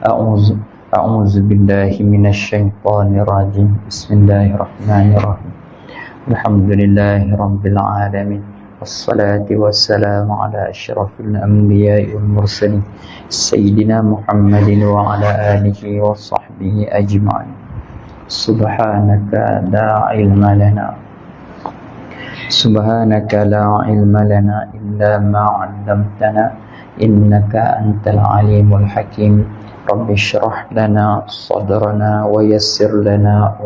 أعوذ أعوذ بالله من الشيطان الرجيم بسم الله الرحمن الرحيم الحمد لله رب العالمين والصلاة والسلام على أشرف الأنبياء والمرسلين سيدنا محمد وعلى آله وصحبه أجمعين سبحانك لا علم لنا إلا ما علمتنا إنك أنت العليم الحكيم رب اشرح لنا صدرنا ويسر لنا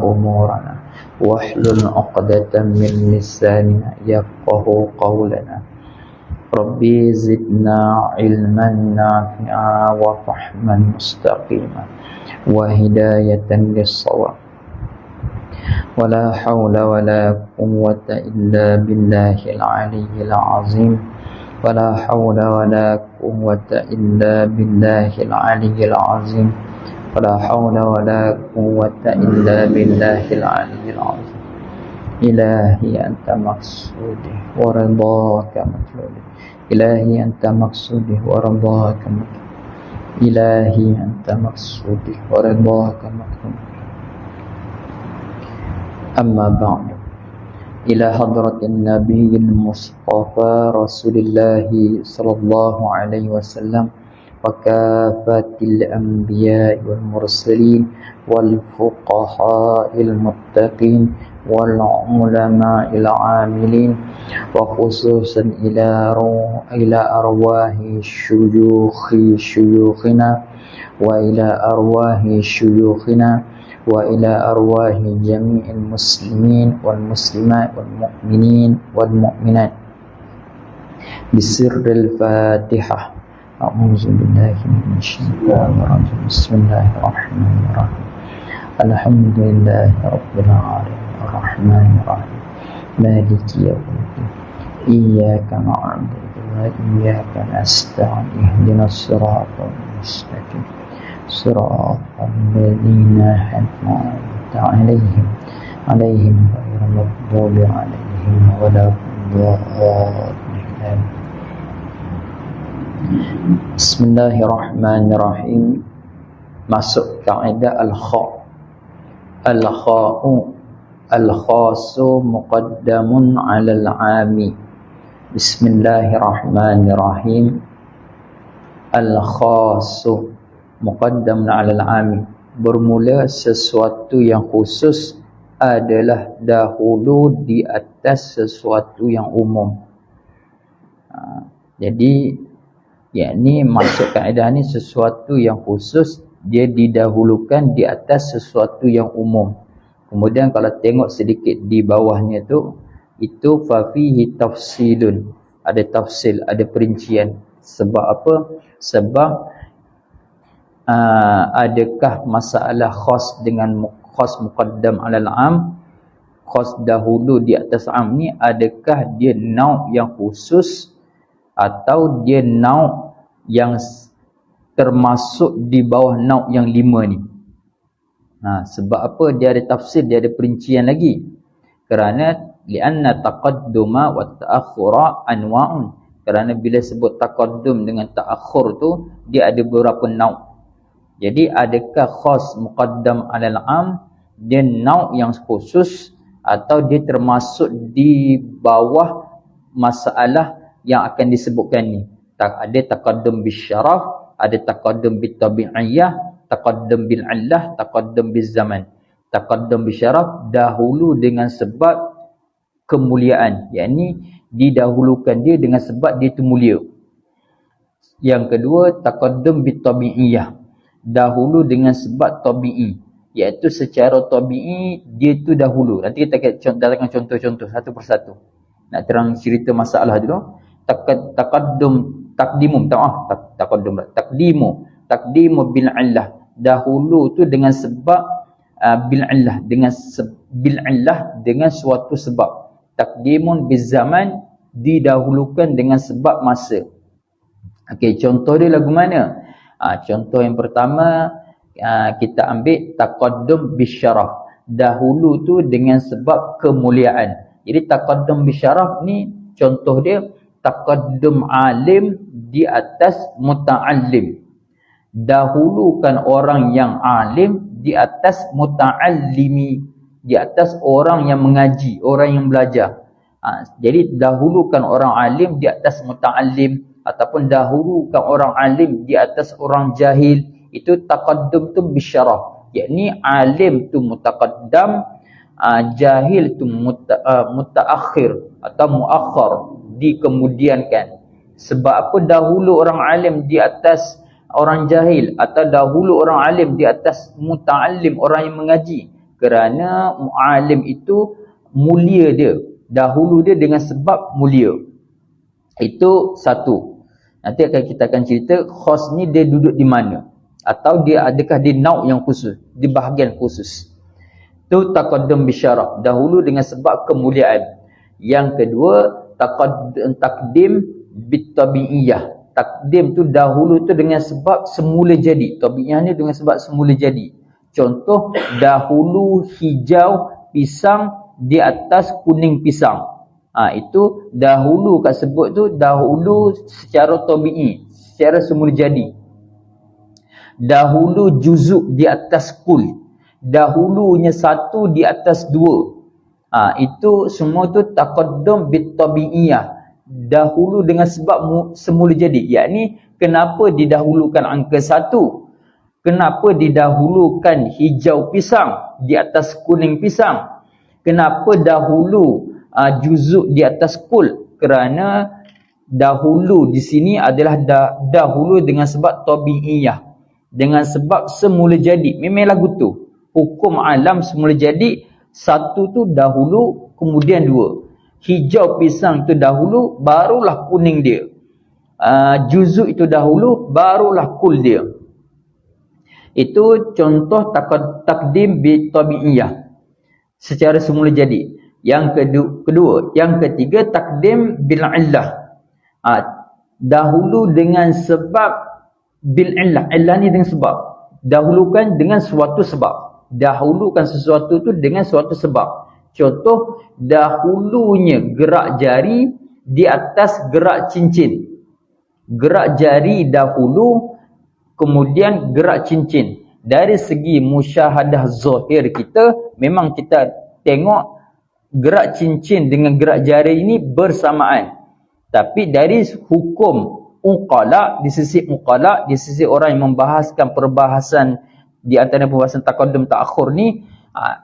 أمورنا واحلل عقدة من لساننا يفقه قولنا ربي زدنا علما نافعا وفهما مستقيما وهداية للصواب ولا حول ولا قوة إلا بالله العلي العظيم ولا حول ولا قوة إلا بالله العلي العظيم ولا حول ولا قوة إلا بالله العلي العظيم إلهي أنت مقصودي ورضاك مطلوبي إلهي أنت مقصودي ورضاك مطلوبي إلهي أنت مقصودي ورضاك مطلوبي أما بعد إلى حضرة النبي المصطفى رسول الله صلى الله عليه وسلم وكافة الأنبياء والمرسلين والفقهاء المتقين والعلماء العاملين وخصوصا إلى أرواح شيوخنا وإلى أرواح شيوخنا وإلى أرواح جميع المسلمين والمسلمات والمؤمنين والمؤمنات بسر الفاتحة أعوذ بالله من الشيطان الرجيم بسم الله الرحمن الرحيم الحمد لله رب العالمين الرحمن الرحيم مالك يوم الدين إياك نعبد وإياك نستعين اهدنا الصراط المستقيم صراط الذين أنعمت عليهم غير المغضوب عليهم ولا الضالين. Bismillahirrahmanirrahim. Masuk kaedah al-kha'u al-khasu muqaddamun 'alal 'ami. Bismillahirrahmanirrahim. Al-khasu muqaddamun 'alal 'ami. Bermula sesuatu yang khusus adalah dahulu di atas sesuatu yang umum. Jadi yakni masuk kaedah ni sesuatu yang khusus dia didahulukan di atas sesuatu yang umum. Kemudian kalau tengok sedikit di bawahnya tu, itu fa fihi tafsilun, ada tafsil, ada perincian. Sebab apa? Sebab adakah masalah khas dengan khas muqaddam alal am, khas dahulu di atas am ni, adakah dia nau' yang khusus atau dia nau' yang termasuk di bawah nau' yang 5 ni. Sebab apa dia ada tafsir, dia ada perincian lagi? Kerana li'anna taqadduma wa ta'akhura anwa'un. Kerana bila sebut taqaddum dengan ta'akhur tu, dia ada beberapa nau'. Jadi adakah khas muqaddam alal am dia nau' yang khusus atau dia termasuk di bawah masalah yang akan disebutkan ni? Ada taqaddum bisyaraf, ada taqaddum bitabi'iyah, taqaddum bil'allah, taqaddum bizzaman. Taqaddum bisyaraf dahulu dengan sebab kemuliaan, yakni didahulukan dia dengan sebab dia tu mulia. Yang kedua taqaddum bitabi'iyah, dahulu dengan sebab tabi'i, iaitu secara tabi'i dia tu dahulu. Nanti kita datangkan contoh-contoh satu persatu. Nak terang cerita masalah dulu. Taqdimu bil'illah, dahulu tu dengan sebab bil'illah, dengan suatu sebab. Taqdimun bizzaman, didahulukan dengan sebab masa. Okey, contoh dia lagu mana? Contoh yang pertama kita ambil taqaddum bisyaraf, dahulu tu dengan sebab kemuliaan. Jadi taqaddum bisyaraf ni contoh dia taqaddum alim di atas muta'allim. Dahulukan orang yang alim di atas muta'allimi, di atas orang yang mengaji, orang yang belajar. Jadi dahulukan orang alim di atas muta'allim, ataupun dahulukan orang alim di atas orang jahil. Itu taqaddum tu bisyarah, yakni alim tu mutaqaddam, jahil tu mutaakhir atau muakhir, dikemudiankan. Sebab apa dahulu orang alim di atas orang jahil, atau dahulu orang alim di atas muta'allim, orang yang mengaji? Kerana alim itu mulia dia, dahulu dia dengan sebab mulia. Itu satu. Nanti kita akan cerita khos ni dia duduk di mana, atau dia adakah di nauk yang khusus, di bahagian khusus. Itu taqaddum bisyarah, dahulu dengan sebab kemuliaan. Yang kedua, takdim bitabi'iyah. Takdim tu dahulu tu dengan sebab semula jadi. Tabi'iyah ni dengan sebab semula jadi. Contoh, dahulu hijau pisang di atas kuning pisang. Itu dahulu kat sebut tu dahulu secara tabi'i, secara semula jadi. Dahulu juzuk di atas kul, dahulunya satu di atas dua. Itu semua tu taqaddum bitabi'iyah, dahulu dengan sebab semula jadi. Yakni kenapa didahulukan angka 1, kenapa didahulukan hijau pisang di atas kuning pisang, kenapa dahulu juzuk di atas kul? Kerana dahulu di sini adalah dahulu dengan sebab tabi'iyah, dengan sebab semula jadi. Memang lagu tu hukum alam semula jadi, satu tu dahulu kemudian dua. Hijau pisang tu dahulu, barulah kuning dia. Juzuk itu dahulu, barulah kul dia. Itu contoh takdim bi tabi'iyah, secara semula jadi. Yang kedua, yang ketiga, takdim bil illah. Dahulu dengan sebab bil illah. Illah ni dengan sebab. Dahulukan dengan suatu sebab. Dahulukan sesuatu tu dengan suatu sebab. Contoh, dahulunya gerak jari di atas gerak cincin. Gerak jari dahulu, kemudian gerak cincin. Dari segi musyahadah zahir kita, memang kita tengok gerak cincin dengan gerak jari ini bersamaan. Tapi dari hukum uqala, di sisi uqala, di sisi orang yang membahaskan perbahasan di antara perbahasan taqaddum ta'akhur ni,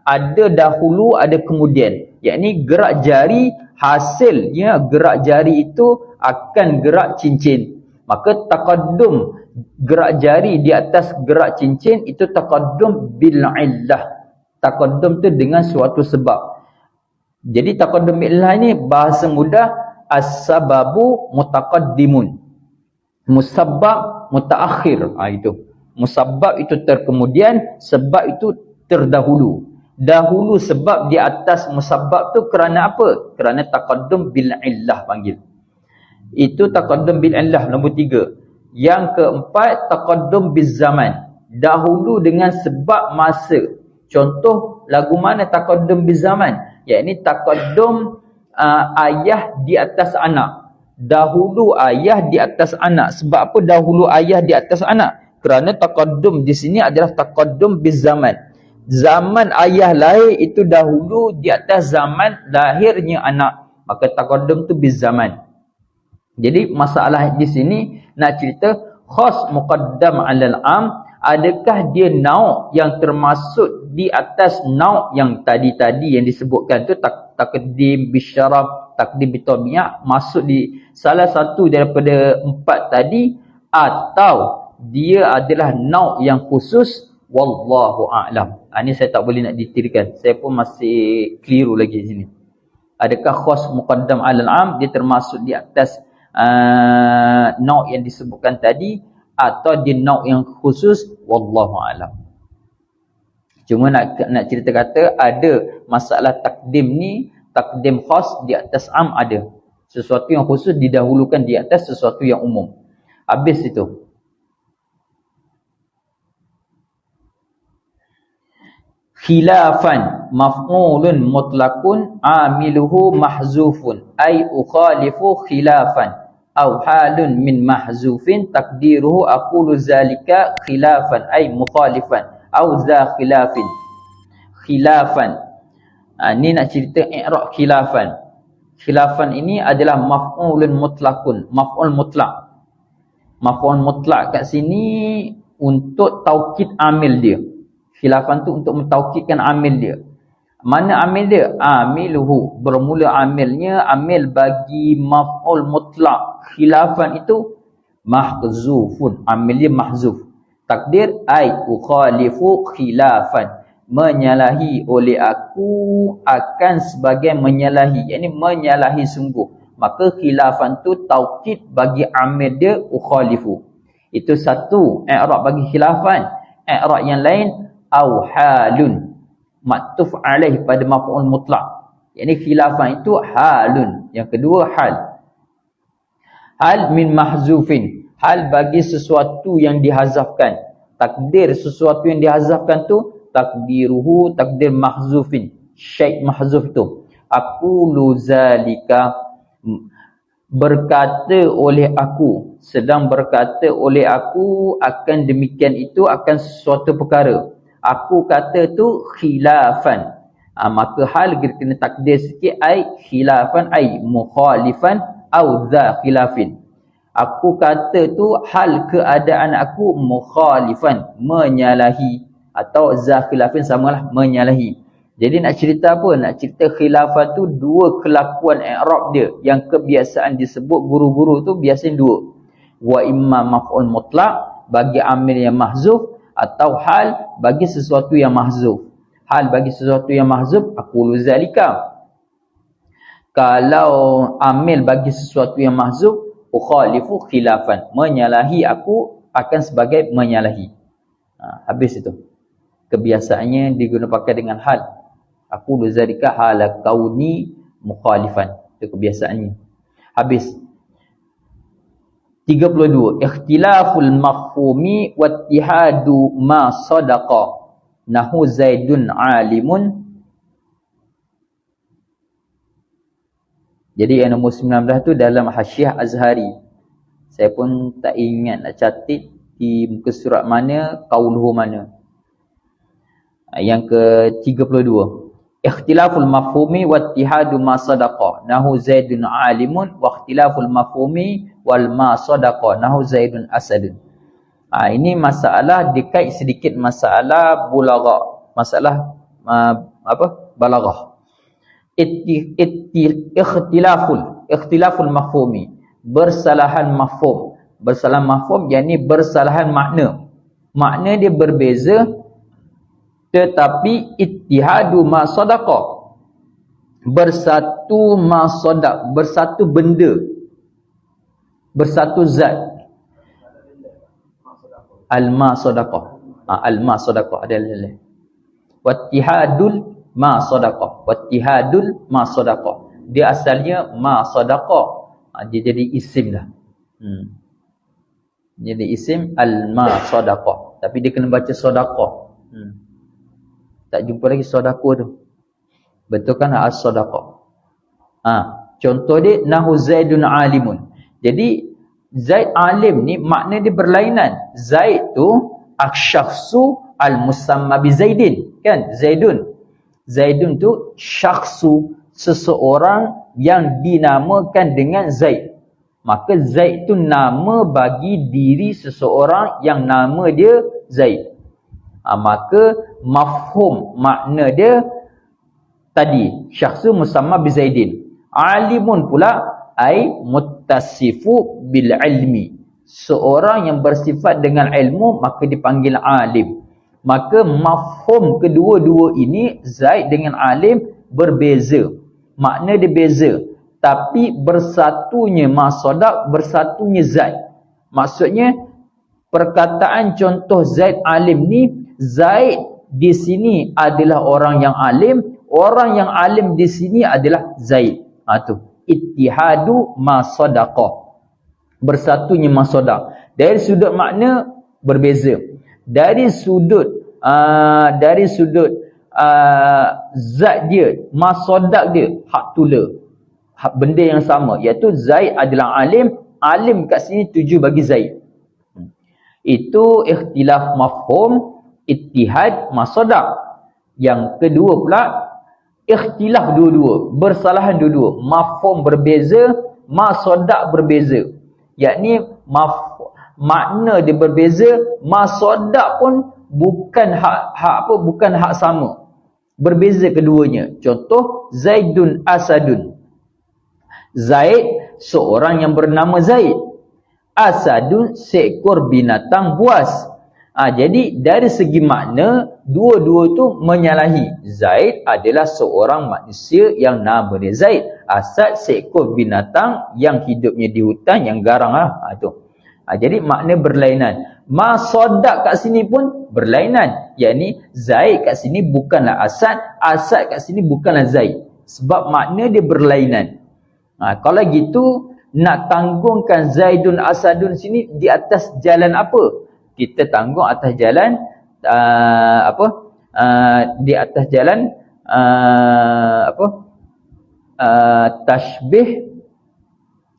ada dahulu, ada kemudian. Yakni gerak jari, hasilnya gerak jari itu akan gerak cincin. Maka taqaddum gerak jari di atas gerak cincin itu taqaddum bil illah. Taqaddum tu dengan suatu sebab. Jadi taqaddum bil illah ni bahasa mudah, as-sababu mutaqaddimun, musabbab mutaakhir. Itu musabbab itu terkemudian, sebab itu terdahulu. Dahulu sebab di atas musabbab tu kerana apa? Kerana taqaddum bil illah panggil. Itu taqaddum bil illah nombor 3. Yang keempat, taqaddum biz zaman. Dahulu dengan sebab masa. Contoh, lagu mana taqaddum biz zaman? Yakni taqaddum ayah di atas anak. Dahulu ayah di atas anak. Sebab apa dahulu ayah di atas anak? Kerana taqaddum di sini adalah taqaddum biz zaman. Zaman ayah lahir itu dahulu di atas zaman lahirnya anak. Maka taqaddum tu biz zaman. Jadi masalah di sini nak cerita khas muqaddam 'alal 'am, adakah dia nauk yang termasuk di atas nauk yang tadi-tadi yang disebutkan tu, takdim bisyaraf, takdim bitabi'ah, masuk di salah satu daripada 4 tadi, atau dia adalah nauk yang khusus? Wallahu a'lam. Ini saya tak boleh nak detailkan, saya pun masih keliru lagi di sini. Adakah khas muqaddam 'alal 'am dia termasuk di atas nauk yang disebutkan tadi, atau di nauk yang khusus? Wallahu a'lam. Cuma nak cerita kata ada masalah takdim ni, takdim khas di atas am ada. Sesuatu yang khusus didahulukan di atas sesuatu yang umum. Habis itu. khilafan maf'ulun mutlaqun amiluhu mahzufun ay ukhalifu khilafan aw halun min mahzufin taqdiruhu aqulu zalika khilafan ay mukhalifan aw za khilafan. Ni nak cerita i'rab khilafan. Khilafan ini adalah maf'ulun mutlaqun, maf'ul mutlaq. Maf'ul mutlaq kat sini untuk taukid amil dia. Khilafan tu untuk mentaukidkan amil dia. Mana amil dia? Amiluhu. Bermula amilnya, amil bagi maf'ul mutlaq. Khilafan itu mahzufun. Amil dia mahzuf. Takdir ay ukhalifu khilafan. Menyalahi oleh aku akan sebagai menyalahi. Ini menyalahi sungguh. Maka khilafan tu taukid bagi amil dia ukhalifu. Itu satu i'rab bagi khilafan. I'rab yang lain au halun maktuf alaih pada maf'ul mutlaq. Yani khilafan itu halun. Yang kedua hal. Hal min mahzufin. Hal bagi sesuatu yang dihazafkan. Takdir sesuatu yang dihazafkan tu takdiruhu takdir mahzufin. Syai' mahzuf tu. Aqulu zalika berkata oleh aku. Sedang berkata oleh aku akan demikian itu akan sesuatu perkara. Aku kata tu khilafan. Maka hal kita kena takdir sikit ai khilafan ai mukhalifan au za khilafin. Aku kata tu hal keadaan aku mukhalifan, menyalahi, atau za khilafin samalah menyalahi. Jadi nak cerita apa? Nak cerita khilafan tu dua kelakuan i'rab dia yang kebiasaan disebut guru-guru tu biasanya dua. Wa imma maf'ul mutlaq bagi amil yang mahzuf, atau hal bagi sesuatu yang mahzuf. Hal bagi sesuatu yang mahzuf, aqulu zalika. Kalau amil bagi sesuatu yang mahzuf, ukhalifu khilafan. Menyalahi aku akan sebagai menyalahi. Habis itu. Kebiasaannya digunakan pakai dengan hal. Aqulu zalika hala kauni mukhalifan. Itu kebiasaannya. Habis. 32. Ikhtilaful mafhumi wattihadu ma sadaqa. Nahu Zaidun alimun. Jadi yang nombor 19 tu dalam Hasyiah Azhari. Saya pun tak ingat nak catat di muka surat mana, qauluhu mana. Yang ke-32. Ikhtilaful mafhumi wattihadu ma sadaqa. Nahu Zaidun alimun wa ikhtilaful mafhumi wal ma sadaqa. Nahu Zaidun asadun. Ini masalah dekat sedikit masalah bulaghah. Masalah balaghah. Ikhtilaful mafhumi. Bersalahan mafhum. Bersalahan mafhum yakni bersalahan makna. Makna dia berbeza. Tetapi ittihadu ma sadaqa, bersatu ma sadaq, bersatu benda, bersatu zat. Al-ma sadaqah. Al-ma sadaqah ada lain. Wattihadul ma sadaqah. Wattihadul ma sadaqah. Dia asalnya ma sadaqah. Dia jadi isim dah. Jadi isim al-ma sadaqah. Tapi dia kena baca sadaqah. Tak jumpa lagi sedekah tu. Betul kan as-sedekah. Contoh dia nahu Zaidun alimun. Jadi Zaid alim ni makna dia berlainan. Zaid tu asy-syakhsu al-musamma bi Zaidin, kan? Zaidun. Zaidun tu syakhsu, seseorang yang dinamakan dengan Zaid. Maka Zaid tu nama bagi diri seseorang yang nama dia Zaid. Maka mafhum makna dia tadi syakhsu musamma bi Zaidin. Alimun pula ai muttasifu bil ilmi. Seorang yang bersifat dengan ilmu maka dipanggil alim. Maka mafhum kedua-dua ini Zaid dengan alim berbeza. Makna dia beza. Tapi bersatunya masadaq, bersatunya Zaid. Maksudnya perkataan contoh Zaid alim ni, Zaid di sini adalah orang yang alim, orang yang alim di sini adalah Zaid. Tu ittihadu ma sadaqah, bersatunya masadaq. Dari sudut makna berbeza. Dari sudut zat dia, masodak dia, hak tula, hak benda yang sama, iaitu Zaid adalah alim. Alim kat sini tuju bagi Zaid. Itu ikhtilaf mafhum, ittihad, masodak. Yang kedua pula, ikhtilaf dua-dua, bersalahan dua-dua, mafhum berbeza, masodak berbeza, yakni makna dia berbeza, masodak pun bukan bukan hak sama, berbeza keduanya. Contoh, Zaidun Asadun, Zaid seorang yang bernama Zaid, Asadun seekor binatang buas. Jadi dari segi makna, dua-dua tu menyalahi. Zaid adalah seorang manusia yang nama dia Zaid. Asad seekor binatang yang hidupnya di hutan, yang garang jadi makna berlainan. Masodak kat sini pun berlainan, yakni Zaid kat sini bukanlah Asad, Asad kat sini bukanlah Zaid, sebab makna dia berlainan. Kalau gitu, nak tanggungkan Zaidun Asadun sini di atas jalan apa? Kita tanggung atas jalan di atas jalan tashbih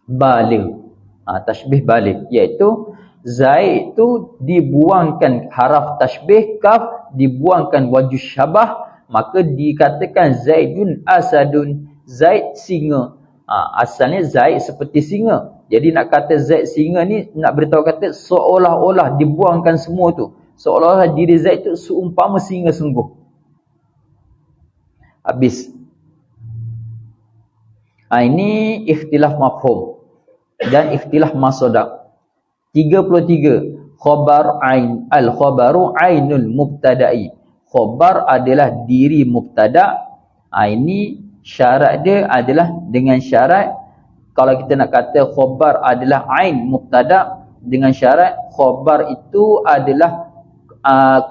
baligh. Tashbih baligh, iaitu Zaid tu dibuangkan haraf tashbih kaf, dibuangkan wajh syabah, maka dikatakan Zaidun Asadun, Zaid singa. Asalnya Zaid seperti singa. Jadi nak kata Zaid singa ni, nak beritahu kata seolah-olah dibuangkan semua tu, seolah-olah diri Zaid tu seumpama singa sungguh. Habis. Ini ikhtilaf mafhum dan ikhtilaf masodak. 33. Khabar ain. Al-khabaru ainul mubtada'i. Khabar adalah diri mubtada'. Ini syarat dia adalah dengan syarat, kalau kita nak kata khabar adalah ain mubtada', dengan syarat khabar itu adalah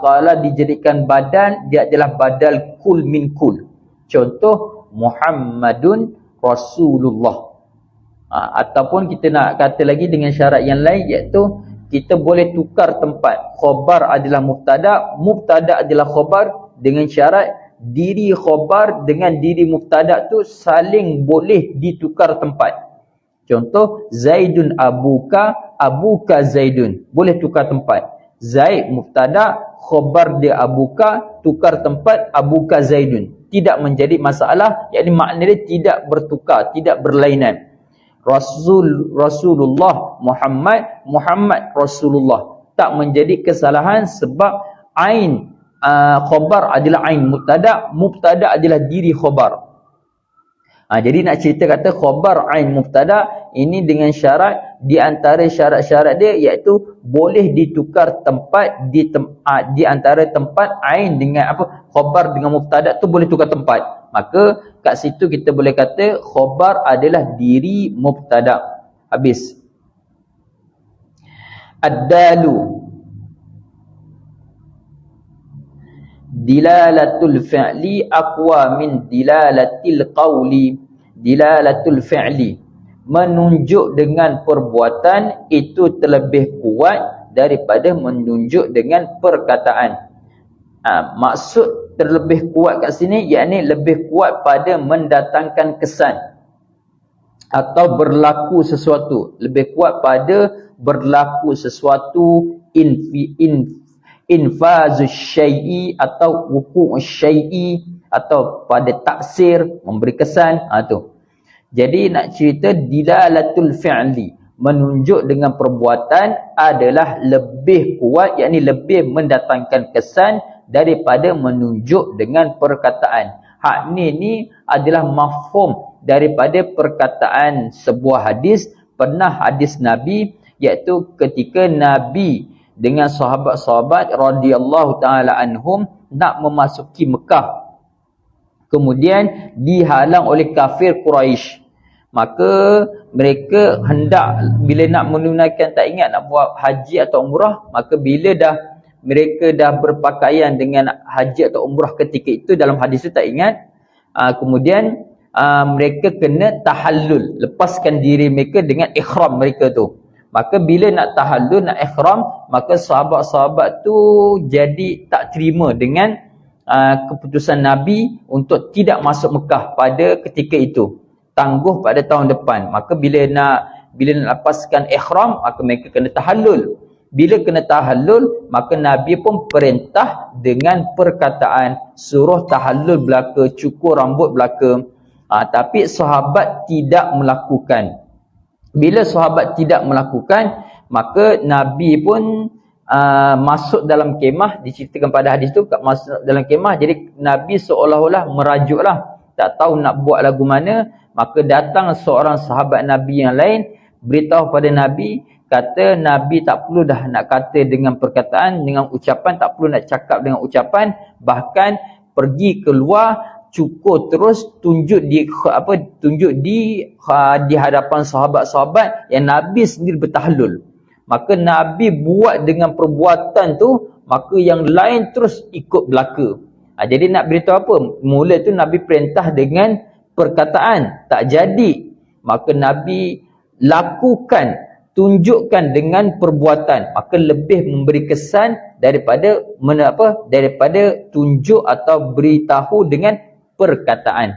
kalau dijadikan badan, dia adalah badal kul min kul. Contoh, Muhammadun Rasulullah. Ataupun kita nak kata lagi dengan syarat yang lain, iaitu kita boleh tukar tempat. Khabar adalah mubtada', mubtada' adalah khabar, dengan syarat diri khabar dengan diri mubtada' tu saling boleh ditukar tempat. Contoh, Zaidun abuka, abuka Zaidun, boleh tukar tempat. Zaid mubtada', khabar dia abuka, tukar tempat abuka Zaidun, tidak menjadi masalah, yakni makna dia tidak bertukar, tidak berlainan. Rasulullah Muhammad, Muhammad Rasulullah, tak menjadi kesalahan sebab ain khabar adalah ain mubtada', mubtada' adalah diri khabar. Jadi nak cerita kata khabar ain mubtada' ini dengan syarat, di antara syarat-syarat dia iaitu boleh ditukar tempat di antara tempat ain dengan khabar dengan mubtada' tu boleh tukar tempat. Maka kat situ kita boleh kata khabar adalah diri mubtada'. Habis. Ad-dalu, dilalatul fi'li aqwa min dilalatil qawli. Dilalatul fi'li, menunjuk dengan perbuatan itu terlebih kuat daripada menunjuk dengan perkataan. Maksud terlebih kuat kat sini, yakni lebih kuat pada mendatangkan kesan atau berlaku sesuatu, lebih kuat pada berlaku sesuatu, infazus syai'i atau wuqu'us syai'i, atau pada taksir, memberi kesan. Jadi nak cerita dilalatul fi'li, menunjuk dengan perbuatan adalah lebih kuat, yakni lebih mendatangkan kesan daripada menunjuk dengan perkataan. Hak ni adalah mafhum daripada perkataan sebuah hadis, pernah hadis Nabi, iaitu ketika Nabi dengan sahabat-sahabat radhiyallahu taala anhum nak memasuki Mekah, kemudian dihalang oleh kafir Quraisy. Maka mereka hendak, bila nak menunaikan, tak ingat nak buat haji atau umrah, maka bila mereka dah berpakaian dengan haji atau umrah ketika itu, dalam hadis itu tak ingat, kemudian mereka kena tahallul, lepaskan diri mereka dengan ikhram mereka tu. Maka bila nak tahallul, nak ikhram, maka sahabat-sahabat tu jadi tak terima dengan keputusan Nabi untuk tidak masuk Mekah pada ketika itu, tangguh pada tahun depan. Maka bila nak lepaskan ihram, maka mereka kena tahallul. Bila kena tahallul, maka Nabi pun perintah dengan perkataan suruh tahallul belaka, cukur rambut belaka. Tapi sahabat tidak melakukan. Bila sahabat tidak melakukan, maka Nabi pun masuk dalam kemah. Diceritakan pada hadis tu, masuk dalam kemah. Jadi Nabi seolah-olah merajuklah, tak tahu nak buat lagu mana. Maka datang seorang sahabat Nabi yang lain, beritahu pada Nabi, kata Nabi tak perlu dah nak kata dengan perkataan, dengan ucapan, tak perlu nak cakap dengan ucapan, bahkan pergi keluar, cukur terus, tunjuk di hadapan sahabat-sahabat yang Nabi sendiri bertahlul. Maka Nabi buat dengan perbuatan tu, maka yang lain terus ikut belaka. Jadi nak beritahu apa? Mula tu Nabi perintah dengan perkataan, tak jadi. Maka Nabi lakukan, tunjukkan dengan perbuatan. Maka lebih memberi kesan daripada tunjuk atau beritahu dengan perkataan.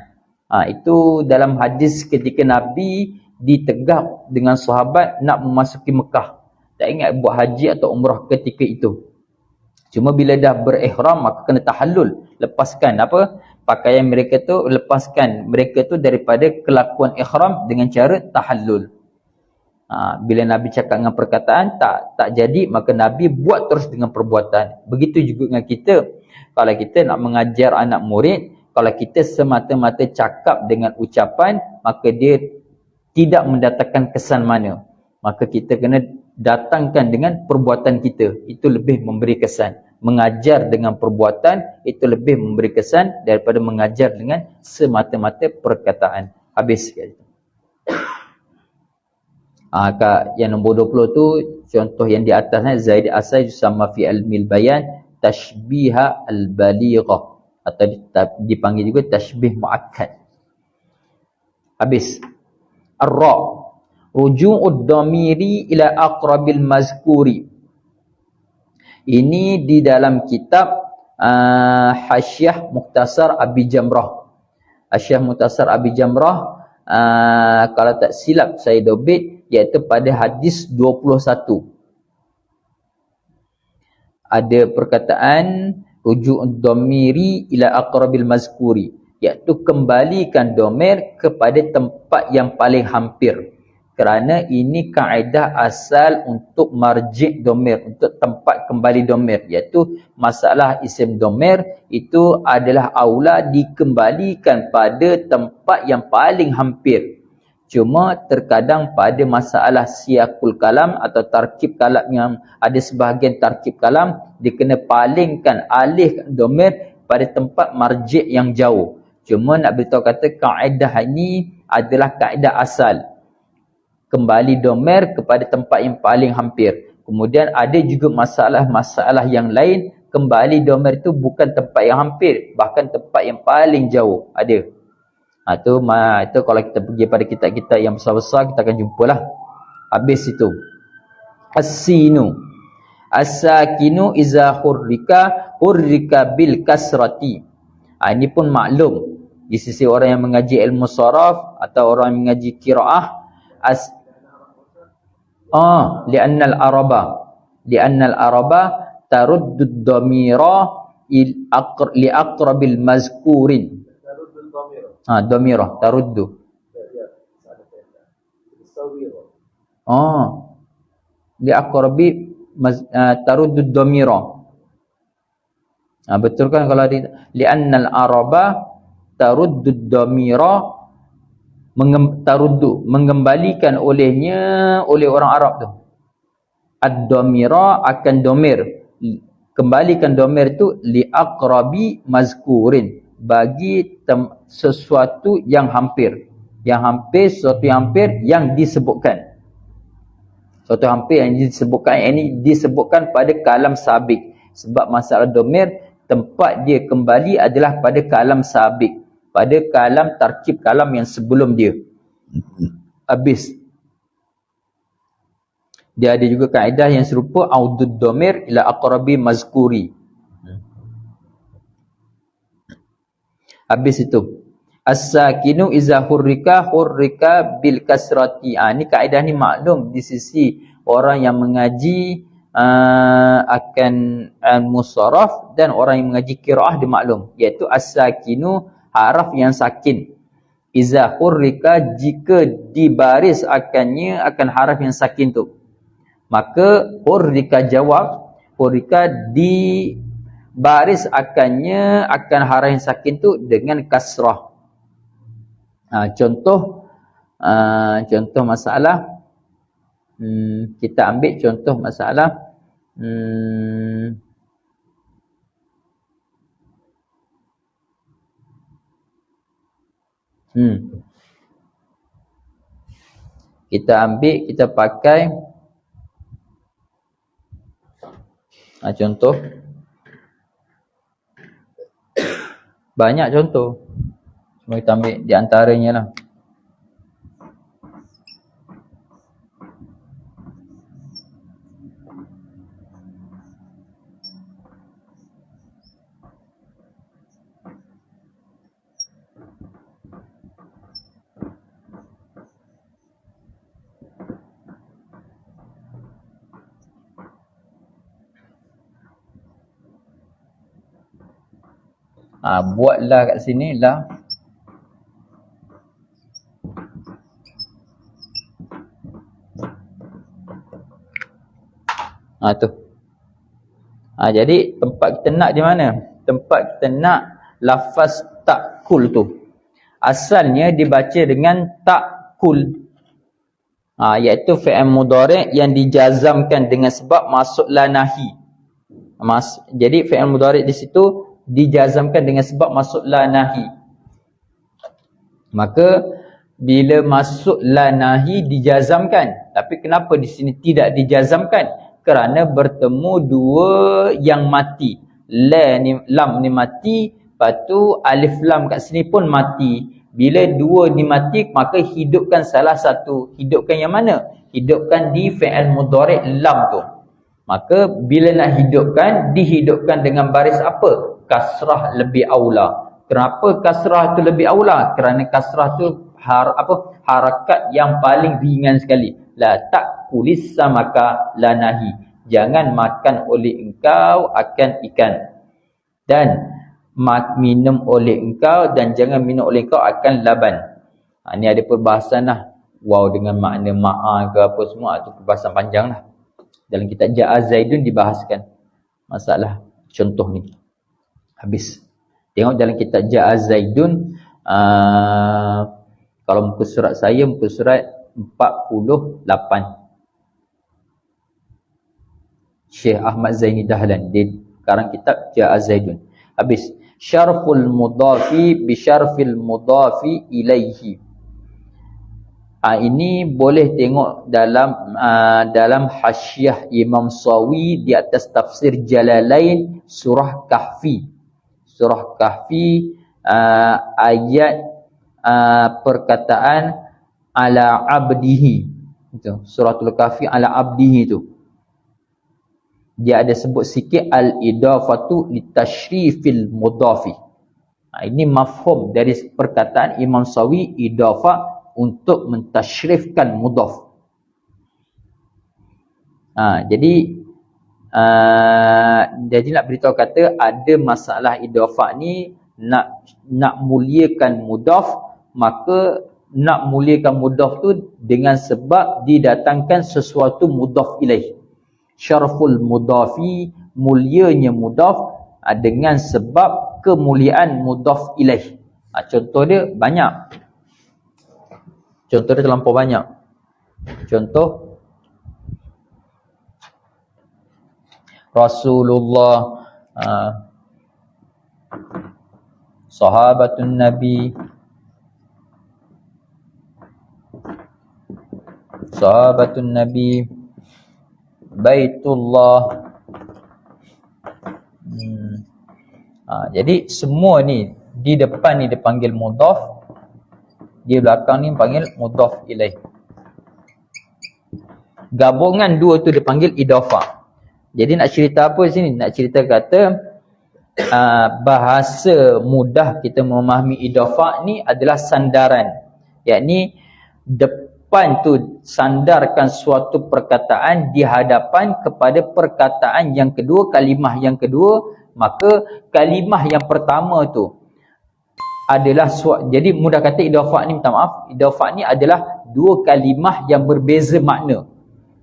Itu dalam hadis ketika Nabi ditegak dengan sahabat nak memasuki Mekah. Tak ingat buat haji atau umrah ketika itu. Cuma bila dah berihram, maka kena tahallul. Lepaskan pakaian mereka tu, lepaskan mereka tu daripada kelakuan ihram dengan cara tahallul. Bila Nabi cakap dengan perkataan, tak jadi, maka Nabi buat terus dengan perbuatan. Begitu juga dengan kita. Kalau kita nak mengajar anak murid, kalau kita semata-mata cakap dengan ucapan, maka dia tidak mendatangkan kesan mana. Maka kita kena datangkan dengan perbuatan kita. Itu lebih memberi kesan. Mengajar dengan perbuatan, itu lebih memberi kesan daripada mengajar dengan semata-mata perkataan. Habis sekali. Yang nombor 20 tu, contoh yang di atasnya, Zaid Asai sama fi al-mil bayan tashbiha al-balighah, atau dipanggil juga tashbih muakkad. Habis. Ar-ra' ruju'ud dhamiri ila aqrabil mazkuri. Ini di dalam kitab Hasyiah Mukhtasar Abi Jamrah. Hasyiah Mukhtasar Abi Jamrah, kalau tak silap saya dobit, iaitu pada hadis 21. Ada perkataan ruju'ud dhamiri ila aqrabil mazkuri, iaitu kembalikan domir kepada tempat yang paling hampir. Kerana ini kaedah asal untuk marji' domir, untuk tempat kembali domir, iaitu masalah isim domir itu adalah aula dikembalikan pada tempat yang paling hampir. Cuma terkadang pada masalah siyakul kalam atau tarkib kalam, yang ada sebahagian tarkib kalam, dia kena palingkan, alihkan domir pada tempat marji' yang jauh. Cuma nak beritahu kata kaedah ini adalah kaedah asal, kembali domir kepada tempat yang paling hampir. Kemudian ada juga masalah-masalah yang lain, kembali domir itu bukan tempat yang hampir, bahkan tempat yang paling jauh. Ada. Itu kalau kita pergi pada kitab-kitab yang besar-besar, kita akan jumpalah. Habis itu. As-sinu. As-sakinu iza hurrika bil kasrati. Ini pun maklum di sisi orang yang mengaji ilmu saraf atau orang yang mengaji qiraah. Li'annal araba taruddud dhamira li aqrabil mazkurin. Dhamira taruddu. Li aqrabi taruddud dhamira. Betul kan kalau li'annal araba taruddud dhamira, mengembalikan oleh orang Arab tu. Ad-dhamira akan domir, kembalikan domir tu li aqrabi mazkurin, bagi sesuatu yang hampir, sesuatu yang hampir yang disebutkan. Suatu hampir yang disebutkan, ini disebutkan pada kalam sabik. Sebab masalah domir, tempat dia kembali adalah pada kalam sabik, pada kalam tarkib kalam yang sebelum dia. Habis. Dia ada juga kaedah yang serupa, audud dhamir ila aqrabi mazkuri. Habis itu as-sakinu iza hurrika bil kasrati. Ni kaedah ni maklum di sisi orang yang mengaji akan musarraf dan orang yang mengaji qiraah dia maklum, iaitu as-sakinu haraf yang sakin. Iza hurrika jika dibaris akannya akan haraf yang sakin tu, maka hurrika jawab, hurrika dibaris akannya akan haraf yang sakin tu dengan kasrah. Contoh masalah, kita ambil contoh masalah kita pakai contoh, banyak contoh, cuma kita ambil di antaranya lah. Buatlah kat sini lah. Tu. Jadi tempat kita nak di mana? Tempat kita nak lafaz ta'kul tu. Asalnya dibaca dengan ta'kul. Iaitu fi'il mudhari' yang dijazamkan dengan sebab masuk la nahi. Jadi fi'il mudhari' di situ dijazamkan dengan sebab masuk la nahi. Maka bila masuk la nahi dijazamkan. Tapi kenapa di sini tidak dijazamkan? Kerana bertemu dua yang mati. Lam ni mati, lepas tu alif lam kat sini pun mati. Bila dua ni mati, maka hidupkan salah satu. Hidupkan yang mana? Hidupkan di fi'il mudhari' lam tu. Maka bila nak hidupkan, dihidupkan dengan baris apa? Kasrah lebih aula. Kenapa kasrah tu lebih aula? Kerana kasrah tu harakat yang paling ringan sekali. La ta'kulis samaka la nahi. Jangan makan oleh engkau akan ikan. Dan minum oleh engkau dan jangan minum oleh engkau akan laban. Ni ada perbahasan lah. Wow dengan makna ma'a ke apa semua, tu perbahasan panjang lah. Dalam kitab Ja'a Zaidun dibahaskan masalah contoh ni. Habis. Tengok dalam kitab Ja'a Zaidun, kalau muka surat saya, muka surat 48. Syekh Ahmad Zaini Dahlan di karang kitab Ja'a Zaidun. Habis. Syarful mudhafi bi syarfil mudhafi ilaihi. Ini boleh tengok dalam hasyiah Imam Sawi di atas tafsir Jalalain surah Kahfi. Surah Kahfi ayat perkataan ala abdihi. Itu suratul Kahfi ala abdihi tu. Dia ada sebut sikit al-idafatu litashrifil mudhafi. Ini mafhum dari perkataan Imam Sawi, idafah untuk mentashrifkan mudhaf. Jadi nak beritahu kata ada masalah idafah ni, nak muliakan mudhaf, maka nak muliakan mudhaf tu dengan sebab didatangkan sesuatu mudhaf ilaih. Syarful mudhafi, mulianya mudhaf dengan sebab kemuliaan mudhaf ilaih. Contoh dia banyak. Contoh dia terlampau banyak. Contoh Rasulullah, sahabatun Nabi, Baitullah. Jadi semua ni di depan ni dipanggil mudhaf, di belakang ni panggil mudhaf ilaih. Gabungan dua tu dipanggil idafah. Jadi nak cerita apa sini? Nak cerita kata bahasa mudah kita memahami idafah ni adalah sandaran, yakni depan tu sandarkan suatu perkataan di hadapan kepada perkataan yang kedua, kalimah yang kedua. Maka kalimah yang pertama tu adalah jadi mudah kata idafah ni, minta maaf, idafah ni adalah dua kalimah yang berbeza makna.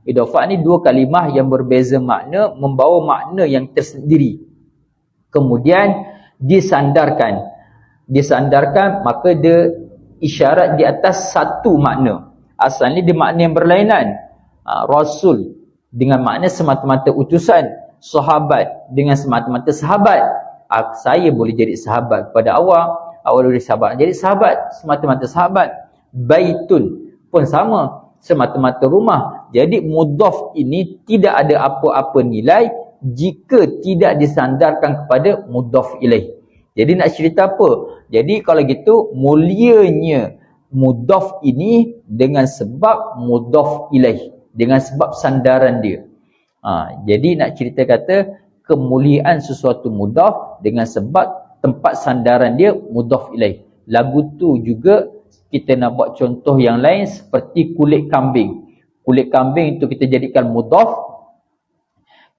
Idafah ni dua kalimah yang berbeza makna, membawa makna yang tersendiri, kemudian disandarkan, maka dia isyarat di atas satu makna. Asalnya dia makna yang berlainan. Rasul dengan makna semata-mata utusan, sahabat dengan semata-mata sahabat. Saya boleh jadi sahabat kepada awak boleh sahabat jadi sahabat, semata-mata sahabat. Baitun pun sama, semata-mata rumah. Jadi mudhaf ini tidak ada apa-apa nilai jika tidak disandarkan kepada mudhaf ilaih. Jadi nak cerita apa? Jadi kalau gitu mulianya mudhaf ini dengan sebab mudhaf ilaih, dengan sebab sandaran dia. Jadi nak cerita kata kemuliaan sesuatu mudhaf dengan sebab tempat sandaran dia mudhaf ilaih. Lagu tu juga kita nak buat contoh yang lain seperti kulit kambing. Kulit kambing itu kita jadikan mudhaf.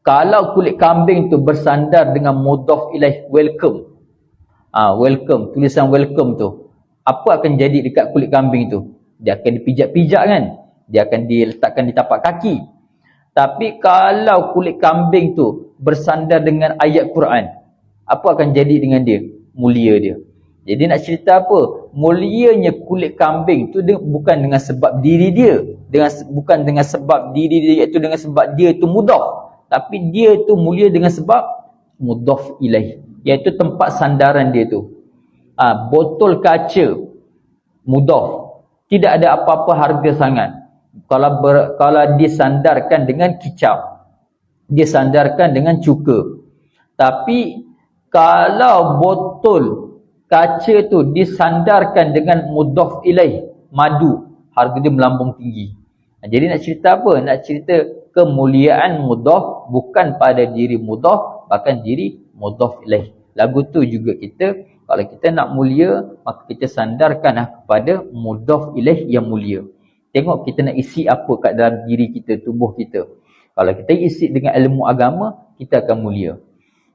Kalau kulit kambing tu bersandar dengan mudhaf ilaih welcome, welcome, tulisan welcome tu, apa akan jadi dekat kulit kambing tu? Dia akan dipijak-pijak kan? Dia akan diletakkan di tapak kaki. Tapi kalau kulit kambing tu bersandar dengan ayat Quran, apa akan jadi dengan dia? Mulia dia. Jadi nak cerita apa? Mulianya kulit kambing tu bukan dengan sebab diri dia, bukan dengan sebab diri dia, iaitu dengan sebab dia tu mudhaf, tapi dia tu mulia dengan sebab mudhaf ilaih, iaitu tempat sandaran dia tu. Botol kaca mudhaf, tidak ada apa-apa harga sangat kalau disandarkan dengan kicap, disandarkan dengan cuka. Tapi kalau botol kaca tu disandarkan dengan mudhaf ilaih, madu, harga dia melambung tinggi. Jadi nak cerita apa? Nak cerita kemuliaan mudhaf bukan pada diri mudhaf, bahkan diri mudhaf ilaih. Lagu tu juga kita, kalau kita nak mulia, maka kita sandarkanlah kepada mudhaf ilaih yang mulia. Tengok kita nak isi apa kat dalam diri kita, tubuh kita. Kalau kita isi dengan ilmu agama, kita akan mulia.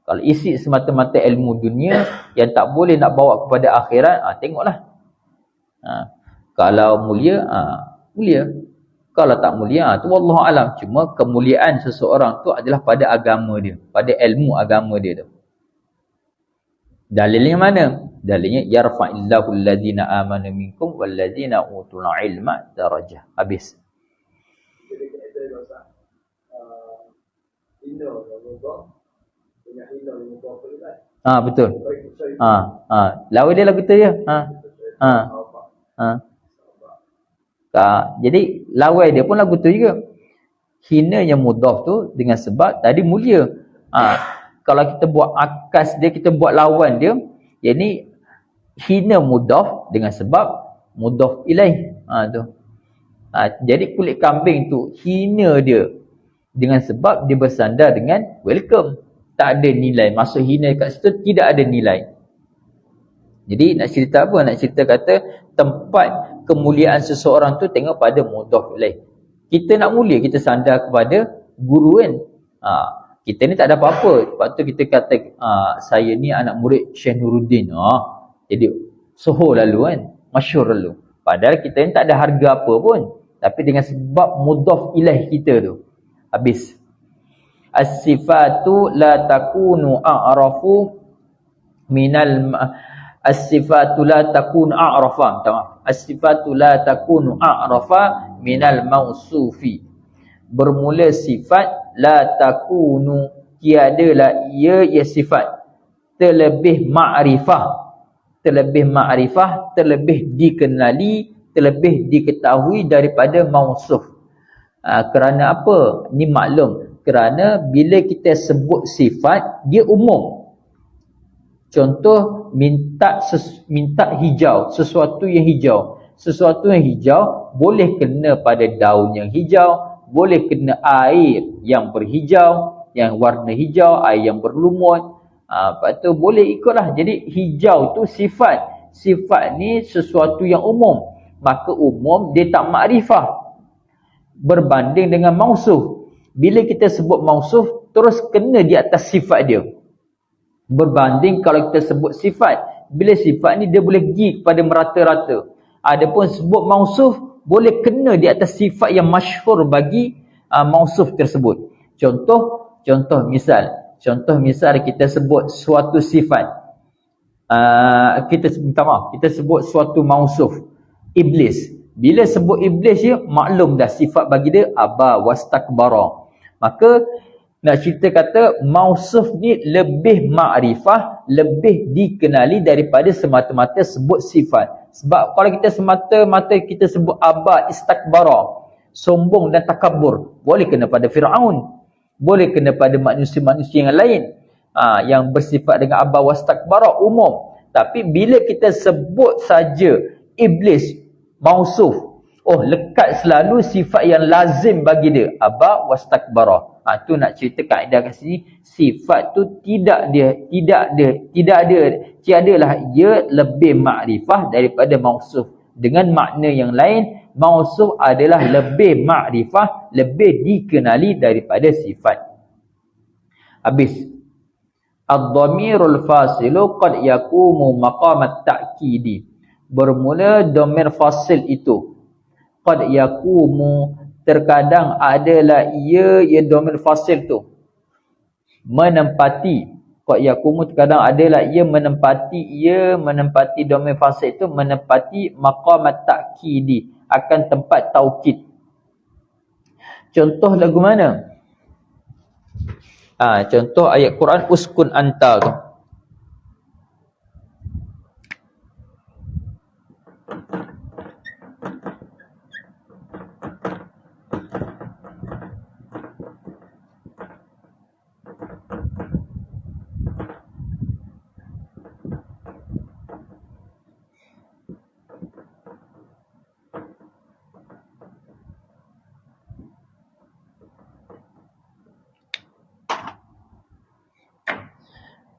Kalau isi semata-mata ilmu dunia yang tak boleh nak bawa kepada akhirat, tengoklah. Kalau mulia, mulia. Kalau tak mulia, tu wallahu alam. Cuma kemuliaan seseorang tu adalah pada agama dia, pada ilmu agama dia tu. Dalilnya mana? Dalilnya yarfa'illahu alladhina amanu minkum walladhina utul ilma darajah. Habis. Jadi kita dosa betul. Lawa dia lagu tu je. Jadi lawai dia pun lagu tu juga. Hinanya mudhaf tu dengan sebab tadi mulia. Kalau kita buat akas dia, kita buat lawan dia, yakni hina mudhaf dengan sebab mudhaf ilaih. Jadi kulit kambing tu hina dia dengan sebab dia bersandar dengan welcome. Tak ada nilai. Maksud hina kat situ tidak ada nilai. Jadi nak cerita apa? Nak cerita kata tempat kemuliaan seseorang tu tengok pada mudhaf ilaih. Kita nak mulia, kita sandar kepada guru kan. Kita ni tak ada apa-apa. Lepas tu kita kata saya ni anak murid Syekh Nuruddin. Jadi soho lalu kan, masyhur lalu. Padahal kita ni tak ada harga apa pun. Tapi dengan sebab mudhaf ilaih kita tu. Habis. As-sifatu la takunu a'rafu minal as-sifatu la takunu a'rafa. As-sifatu la takunu a'rafa minal mausufi. Bermula sifat la takunu, tiadalah ia sifat terlebih ma'rifah, terlebih dikenali, terlebih diketahui daripada mausuf. Kerana apa? Ni maklum, kerana bila kita sebut sifat, dia umum. Contoh, minta hijau, sesuatu yang hijau. Sesuatu yang hijau boleh kena pada daun yang hijau, boleh kena air yang berhijau, yang warna hijau, air yang berlumut. Lepas tu boleh ikutlah. Jadi hijau tu sifat. Sifat ni sesuatu yang umum. Maka umum dia tak makrifah. Berbanding dengan mausuf. Bila kita sebut mausuf, terus kena di atas sifat dia. Berbanding kalau kita sebut sifat. Bila sifat ni dia boleh pergi kepada merata-rata. Adapun sebut mausuf, boleh kena di atas sifat yang masyhur bagi mausuf tersebut. Contoh misal kita sebut suatu sifat. Kita sebut suatu mausuf. Iblis. Bila sebut iblis dia, maklum dah sifat bagi dia aba wastakbara. Maka nak cerita kata mausuf ni lebih makrifah, lebih dikenali daripada semata-mata sebut sifat. Sebab kalau kita semata-mata kita sebut aba istakbara, sombong dan takabur, boleh kena pada Firaun, boleh kena pada manusia-manusia yang lain yang bersifat dengan aba wastakbara, umum. Tapi bila kita sebut saja iblis mausuf, lekat selalu sifat yang lazim bagi dia aba wastakbara. Tu nak cerita kaedah kat sini, sifat tu tiadalah ia lebih makrifah daripada mausuf. Dengan makna yang lain, mausuf adalah lebih makrifah, lebih dikenali daripada sifat. Habis. Ad-dhamirul fasilu qad yakumu maqamat ta'kidi. Bermula dhamir fasil itu qad yakumu, terkadang adalah ia dhamir fasil tu menempati, qad yakumu terkadang adalah ia menempati dhamir fasil itu menempati maqamat ta'kidi, akan tempat taukid. Contoh lagu mana? Contoh ayat Quran uskun anta tu.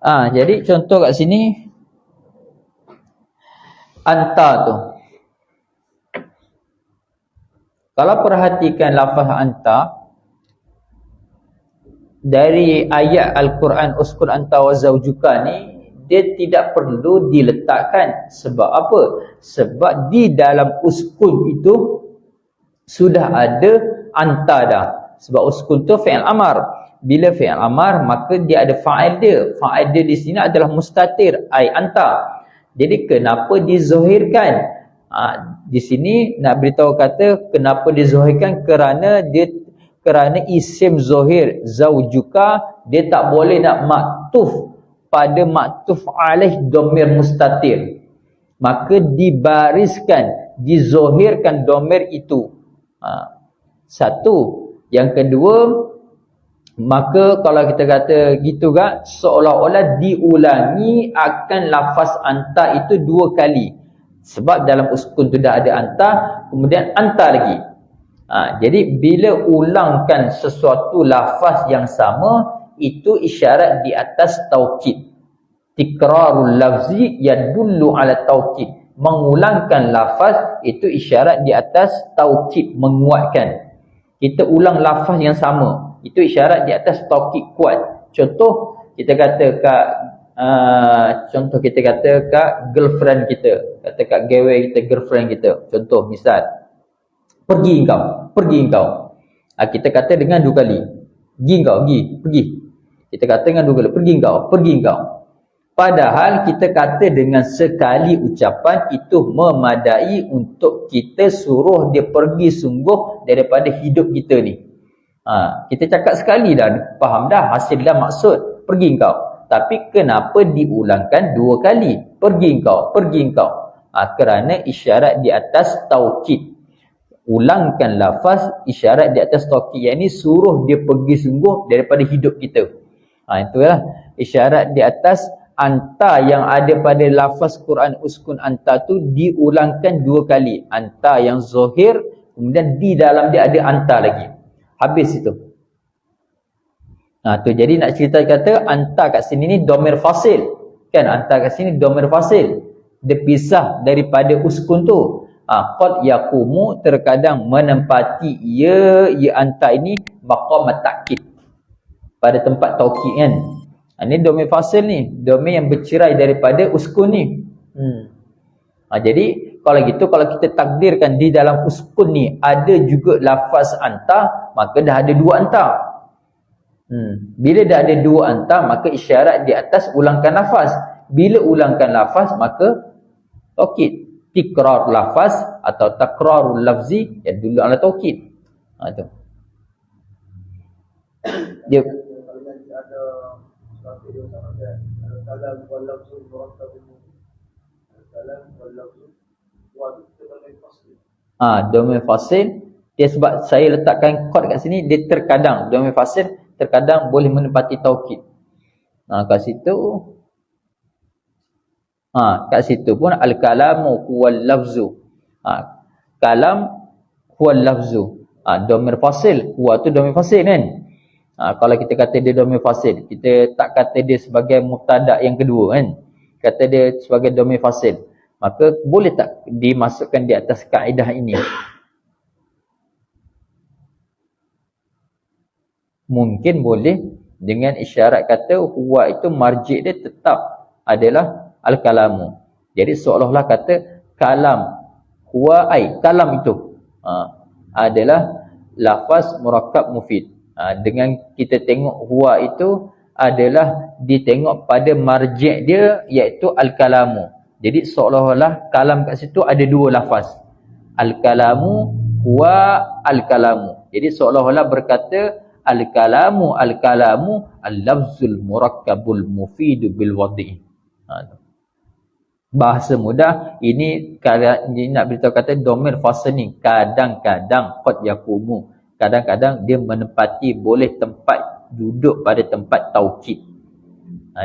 Jadi contoh kat sini anta tu. Kalau perhatikan lafaz anta dari ayat Al-Quran uskun anta wa zawjuka ni, dia tidak perlu diletakkan. Sebab apa? Sebab di dalam uskun itu sudah ada anta dah. Sebab uskun tu fi'il amar. Bila fi'il amar, maka dia ada fa'il dia. Fa'il dia di sini adalah mustatir, ai anta. Jadi kenapa dizohirkan? Di sini nak beritahu kata kenapa dizohirkan, kerana isim zohir zawjuka, dia tak boleh nak maktuf pada maktuf alaih dhamir mustatir. Maka dibariskan, dizohirkan dhamir itu. Satu. Yang kedua, maka kalau kita kata gitu kan, seolah-olah diulangi akan lafaz anta itu dua kali. Sebab dalam uskun tu dah ada anta, kemudian anta lagi. Jadi bila ulangkan sesuatu lafaz yang sama, itu isyarat di atas taukid. Tikrarul lafzi yadullu ala taukid. Mengulangkan lafaz itu isyarat di atas taukid, menguatkan. Kita ulang lafaz yang sama, itu isyarat di atas taukid kuat. Contoh kita kata kat girlfriend kita, kata kat gawe kita, girlfriend kita. Contoh misal, pergi engkau. Kita kata dengan dua kali. Pergi. Kita kata dengan dua kali, pergi engkau. Padahal kita kata dengan sekali ucapan itu memadai untuk kita suruh dia pergi sungguh daripada hidup kita ni. Kita cakap sekali dah, faham dah, hasil dah maksud, pergi engkau. Tapi kenapa diulangkan dua kali? Pergi engkau. Kerana isyarat di atas taukid. Ulangkan lafaz isyarat di atas taukid, yang ini suruh dia pergi sungguh daripada hidup kita. Itulah isyarat di atas anta yang ada pada lafaz Quran uskun anta tu diulangkan dua kali. Anta yang zohir, kemudian di dalam dia ada anta lagi. Habis itu. Tu jadi nak cerita kata anta kat sini ni dhamir fasil. Kan anta kat sini dhamir fasil. Dia pisah daripada uskun tu. Qad yaqumu terkadang menempati ya anta ini maqam takkid. Pada tempat taukid kan. Ini dhamir fasil ni, dhamir yang bercerai daripada uskun ni. Jadi kalau gitu, kalau kita takdirkan di dalam uskun ni ada juga lafaz anta, maka dah ada dua anta. Bila dah ada dua anta, maka isyarat di atas ulangkan lafaz. Bila ulangkan lafaz, maka taukid. Tikrar lafaz atau takrarul lafzi yang dulu ala taukid. Tu. Dia dhamir fasil. Dia sebab saya letakkan kod kat sini, dia terkadang dhamir fasil terkadang boleh menempati taukid. Kat situ kat situ pun al-kalamu huwal lafzu. Kalam huwal lafzu. Dhamir fasil, huwa tu dhamir fasil kan. Kalau kita kata dia dhamir fasil, kita tak kata dia sebagai mubtada yang kedua kan. Kata dia sebagai dhamir fasil, maka boleh tak dimasukkan di atas kaedah ini? Mungkin boleh, dengan isyarat kata huwa itu marji' dia tetap adalah al-kalamu. Jadi seolah-olah kata kalam, huwa kalam itu adalah lafaz murakkab mufid. Dengan kita tengok huwa itu adalah ditengok pada marji' dia, iaitu al-kalamu. Jadi seolah-olah kalam kat situ ada dua lafaz, al-kalamu huwa al-kalamu. Jadi seolah-olah berkata al-kalamu al-lafzul murakkabul mufidu bil wad'i. Bahasa mudah ini, nak beritahu kata dhamir fasil ni kadang-kadang qad yaqumu, kadang-kadang dia menempati, boleh tempat duduk pada tempat taukid.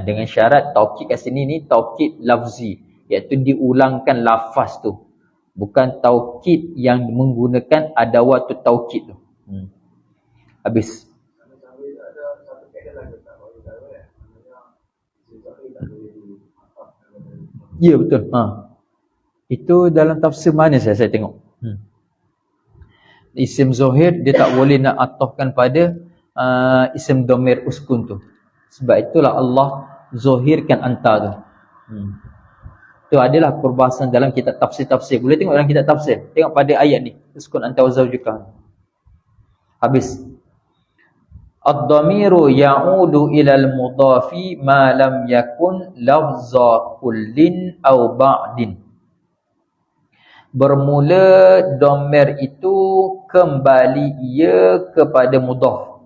Dengan syarat taukid kat sini ni taukid lafzi, iaitu diulangkan lafaz tu, bukan taukid yang menggunakan adawatut taukid tu. Habis. Ya betul. Itu dalam tafsir mana saya tengok. Isim zahir dia tak boleh nak atofkan pada isim dhamir uskun tu. Sebab itulah Allah zahirkan anta tu. Itu adalah perbahasan dalam kitab tafsir-tafsir. Boleh tengok dalam kitab tafsir. Tengok pada ayat ni, uskun anta wa zawjuka. Habis. Ad-dhamiru ya'udu ilal mudhafi ma lam yakun lafza kullin aw ba'din. Bermula dhamir itu kembali ia kepada mudhaf.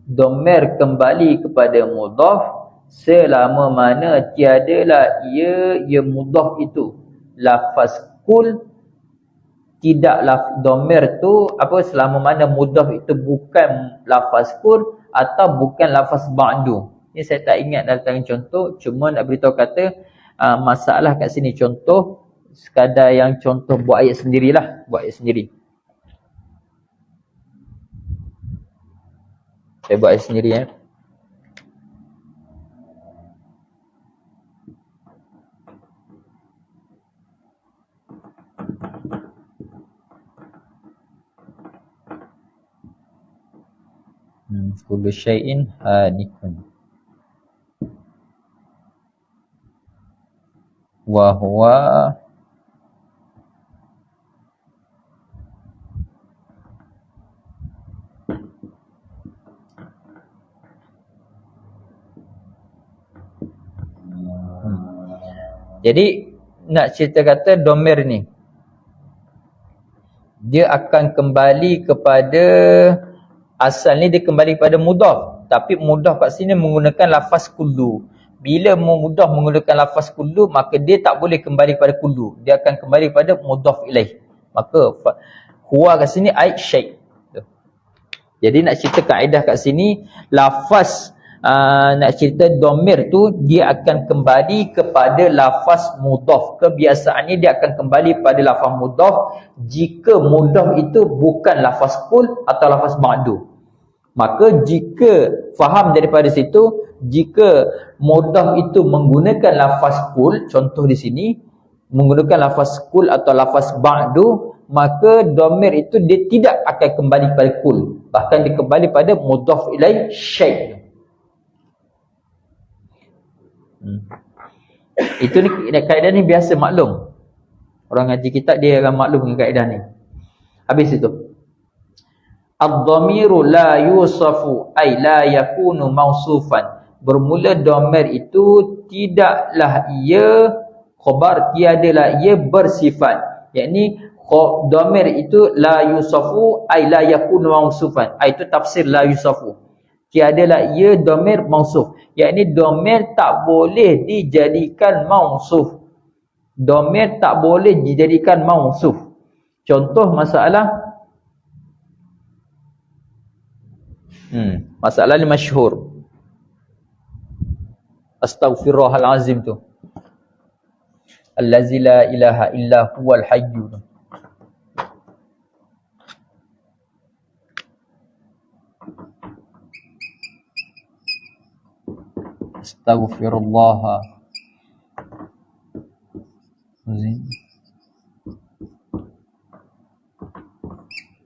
Dhamir kembali kepada mudhaf selama mana tiadalah ia mudhaf itu lafaz kul. Tidak dhamir tu selama mana mudhaf itu bukan lafaz kul atau bukan lafaz ba'du. Ni saya tak ingat dalam contoh, cuma nak beritahu kata masalah kat sini contoh, sekadar yang contoh buat ayat sendirilah, buat ayat sendiri. Saya buat ayat sendiri kullu syai'in halikun wa huwa Jadi nak cerita kata dhamir ni dia akan kembali kepada asal ni, dia kembali kepada mudhaf, tapi mudhaf kat sini menggunakan lafaz kullu. Bila mudhaf menggunakan lafaz kullu, maka dia tak boleh kembali kepada kullu, dia akan kembali kepada mudhaf ilaih. Maka huwa kat sini ai syai'. Jadi nak cerita kaedah kat sini, lafaz nak cerita dhamir tu dia akan kembali kepada lafaz mudhaf. Kebiasaannya dia akan kembali pada lafaz mudhaf jika mudhaf itu bukan lafaz kul atau lafaz ba'du. Maka jika faham daripada situ, jika mudah itu menggunakan lafaz kul, contoh di sini menggunakan lafaz kul atau lafaz ba'du, maka dhamir itu dia tidak akan kembali pada kul, bahkan dia kembali pada mudhaf ilaih syai'. Itu ni kaedah ni biasa maklum. Orang ngaji kitab dia akan maklum dengan kaedah ni. Habis itu. Ad-dhamiru la yusafu ay la yakunu mausufan. Bermula dhamir itu tidaklah ia khabar, tiadalah ia bersifat. Yakni dhamir itu la yusafu ay la yakunu mausufan. Itu tafsir la yusafu. Tiadalah ia dhamir mausuf. Yakni dhamir tak boleh dijadikan mausuf. Dhamir tak boleh dijadikan mausuf. Contoh masalah masalah ni masyhur. Astaghfirullahal azim tu. Allazi la ilaha illa huwal hayyu. Astaghfirullah azim.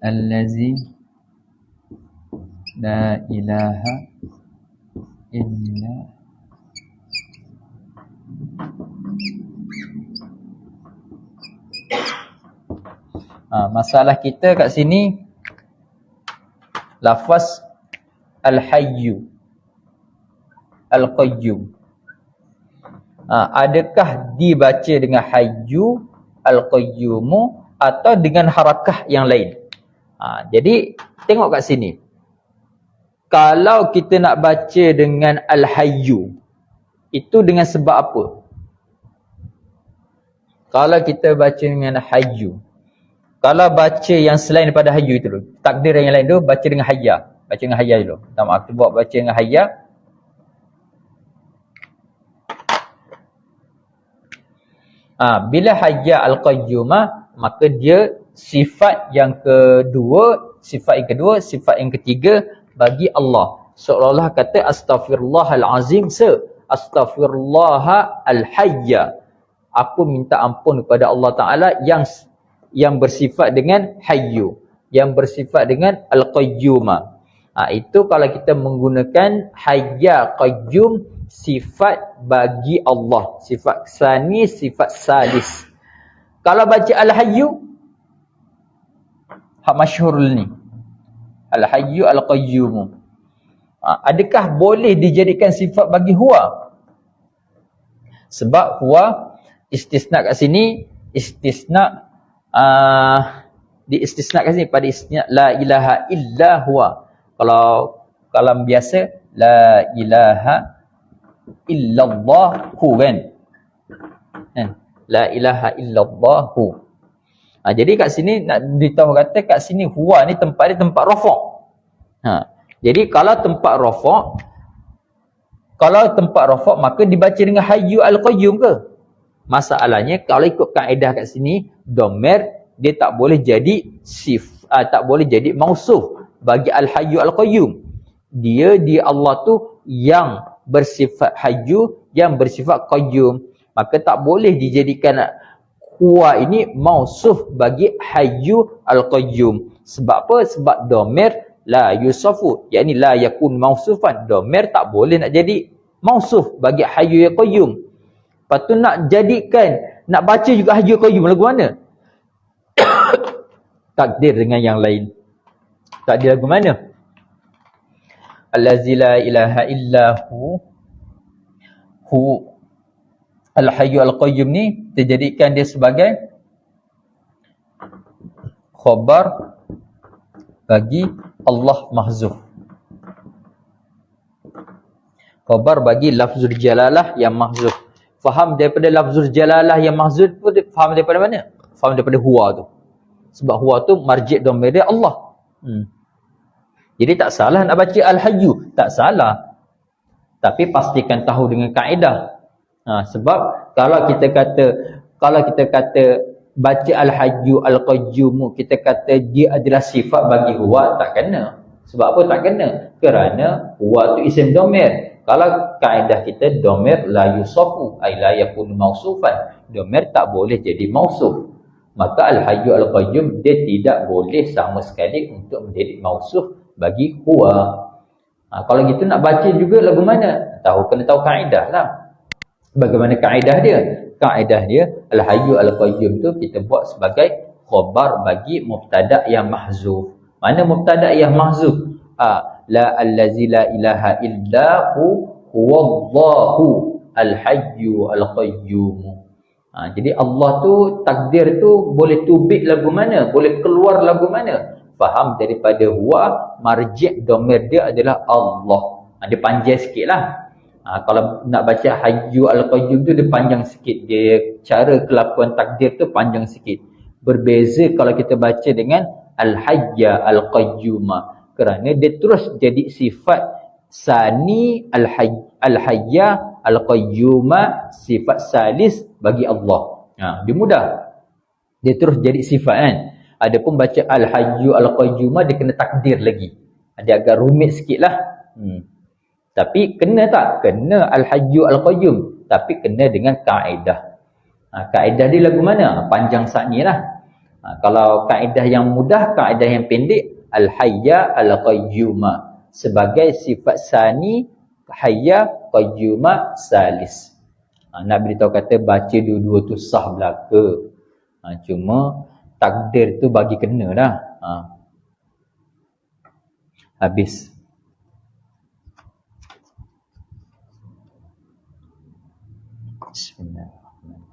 Allazi la ilaha illa masalah kita kat sini lafaz al-hayyu al-qayyum. Adakah dibaca dengan hayyu al-qayyumu atau dengan harakah yang lain? Jadi tengok kat sini. Kalau kita nak baca dengan al-hayyu, itu dengan sebab apa? Kalau kita baca dengan hayyu, kalau baca yang selain daripada hayyu itu dulu, takdir yang lain tu baca dengan hayya. Baca dengan hayya dulu. Minta maaf, buat baca dengan hayya. Bila hayya al-qayyumah, maka dia sifat yang kedua, sifat yang ketiga bagi Allah. Seolah-olah kata astaghfirullahal azim, astaghfirullah al-hayya. Aku minta ampun kepada Allah Ta'ala yang bersifat dengan hayyu, yang bersifat dengan al-qayyumah. Itu kalau kita menggunakan hayya qayyum, sifat bagi Allah, sifat sani, sifat salis. Kalau baca al-hayyu, hak masyhur ni, al-hayyu al-qayyum, adakah boleh dijadikan sifat bagi huwa? Sebab huwa istisna kat sini, istisna kat sini pada istisna la ilaha illa huwa. Kalau kalam biasa la ilaha illallahu kan? La ilaha illallahu. Jadi kat sini nak beritahu kata kat sini huwa ni tempat dia tempat rafa'. Jadi kalau tempat rafa' maka dibaca dengan hayyu al-qayyum ke? Masalahnya kalau ikut kaedah kat sini, dhamir dia tak boleh jadi tak boleh jadi mausuf bagi al-hayyu al-qayyum. Dia di Allah tu yang bersifat hayyu, yang bersifat qayyum. Maka tak boleh dijadikan huwa ini mausuf bagi hayyu al-qayyum. Sebab apa? Sebab dhamir la yusafu, yakni la yakun mausufan. Dhamir tak boleh nak jadi mausuf bagi hayyu al-qayyum. Lepas tu nak jadikan, nak baca juga hayyu al-qayyum lagu mana? Takdir dengan yang lain. Takdir lagu mana? Allazi la ilaha illahu al-hayyu al-qayyum ni dijadikan dia sebagai khabar bagi Allah mahzuf. Khabar bagi lafzul jalalah yang mahzuf. Faham daripada lafzul jalalah yang mahzuf tu, faham daripada mana? Faham daripada huwa tu. Sebab huwa tu marji' dhamir dia Allah. Jadi tak salah nak baca al-hayyu, tak salah. Tapi pastikan tahu dengan kaedah. Sebab kalau kita kata baca al-hayyu al-qayyum, kita kata dia adalah sifat bagi huwa, tak kena. Sebab apa tak kena? Kerana huwa tu isim domir. Kalau kaedah kita domir la yusafu ay la yakun mausufan. Domir tak boleh jadi mausuf. Maka al-hayyu al-qayyum dia tidak boleh sama sekali untuk menjadi mausuf bagi huwa. Kalau gitu nak baca juga lagu mana? Kena tahu kaedah lah. Bagaimana kaedah dia? Kaedah dia al-hayyu al-qayyum tu kita buat sebagai khabar bagi mubtada' yang mahzuf. Mana mubtada' yang mahzuf? La allazi la ilaha illa huwallahu al-hayyu al-qayyum. Jadi Allah tu, takdir tu boleh tubik lagu mana? Boleh keluar lagu mana? Faham daripada huwa, marji' domir dia adalah Allah. Dia panjang sikit lah. Kalau nak baca hayyu al-qayyum tu dia panjang sikit. Dia cara kelakuan takdir tu panjang sikit. Berbeza kalau kita baca dengan al-hayya al-qayyumah. Kerana dia terus jadi sifat sani al-hayya al-qayyumah, sifat salis bagi Allah. Dia mudah. Dia terus jadi sifat kan. Adapun baca al-hayyu al-qayyumah dia kena takdir lagi. Dia agak rumit sikit lah. Tapi kena tak? Kena al-hayyu al-qayyum. Tapi kena dengan kaedah. Kaedah dia lagu mana? Panjang saat ni lah. Kalau kaedah yang mudah, kaedah yang pendek, al-hayya al-qayyumah. Sebagai sifat sani, hayya qayyumah salis. Nak beritahu kata baca dua-dua tu sah belaka. Cuma takdir tu bagi kena dah. Habis. Bismillahirrahmanirrahim.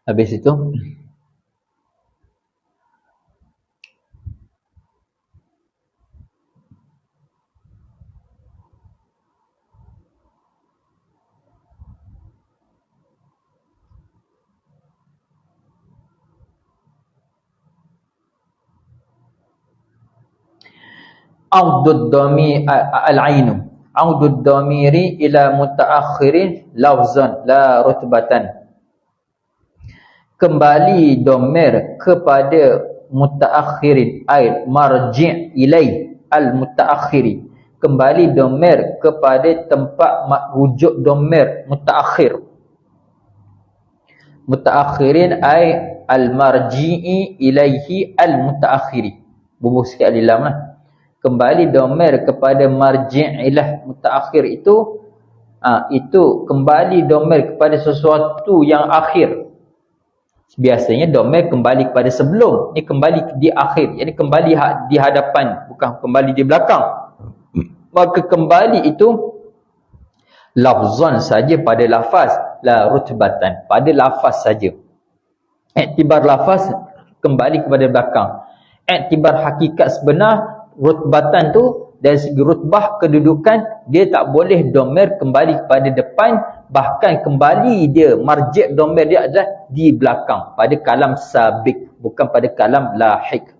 Habis itu Audud dhamir al-ainu. Audud dhamiri ila mutaakhirin lafzan la rutbatan. Kembali dhamir kepada mutaakhirin ay marji' ilai al-mutaakhiri. Kembali dhamir kepada tempat rujuk dhamir mutaakhir. Mutaakhirin ay al-marji'i ilaihi al-mutaakhiri. Bubuh sikit alilam lah. Kembali domir kepada marji'ilah mutaakhir itu kembali domir kepada sesuatu yang akhir. Biasanya domir kembali kepada sebelum, ni kembali di akhir, jadi kembali di hadapan, bukan kembali di belakang. Maka kembali itu lafzan saja pada lafaz, la rutbatan, pada lafaz saja. Iktibar lafaz kembali kepada belakang. Iktibar hakikat sebenar rutbatan tu dari segi rutbah kedudukan dia tak boleh domir kembali kepada depan, bahkan kembali dia marji' domir dia adalah di belakang pada kalam sabik, bukan pada kalam lahik.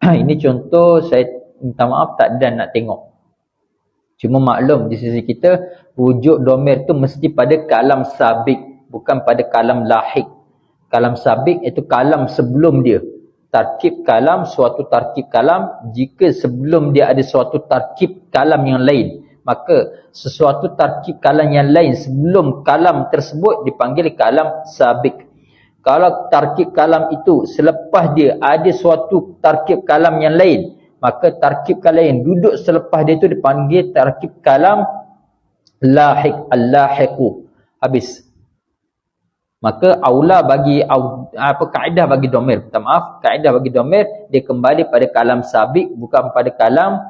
Ini contoh, saya minta maaf tak dan nak tengok, cuma maklum di sisi kita rujuk domir tu mesti pada kalam sabik, bukan pada kalam lahik. Kalam sabik itu kalam sebelum dia. Tarkib kalam, suatu tarkib kalam, jika sebelum dia ada suatu tarkib kalam yang lain, maka sesuatu tarkib kalam yang lain sebelum kalam tersebut dipanggil kalam sabik. Kalau tarkib kalam itu selepas dia ada suatu tarkib kalam yang lain, maka tarkib kalam yang duduk selepas dia itu dipanggil tarkib kalam lahik, al-lahiqu. Habis. Maka aula bagi kaedah bagi domir, minta maaf, kaedah bagi domir dia kembali pada kalam sabik, bukan pada kalam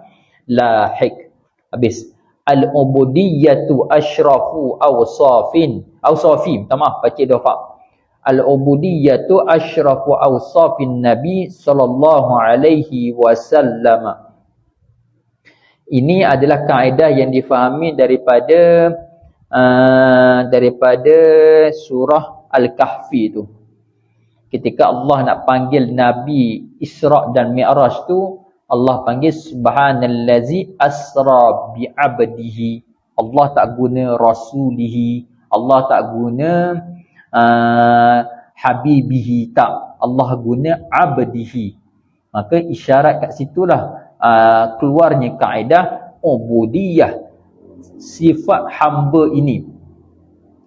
lahik. Habis. Al-ubudiyyatu asyrafu awsafi, minta maaf baca dofa. Al-ubudiyyatu asyrafu awsafin nabi sallallahu alaihi wasallam. Ini adalah kaedah yang difahami daripada surah Al-Kahfi tu. Ketika Allah nak panggil Nabi Isra' dan Mi'raj tu, Allah panggil subhanallazi asra bi'abdihi. Allah tak guna rasulihi, Allah tak guna habibihi, tak. Allah guna abdihi. Maka isyarat kat situlah keluarnya kaedah ubudiyah. Sifat hamba ini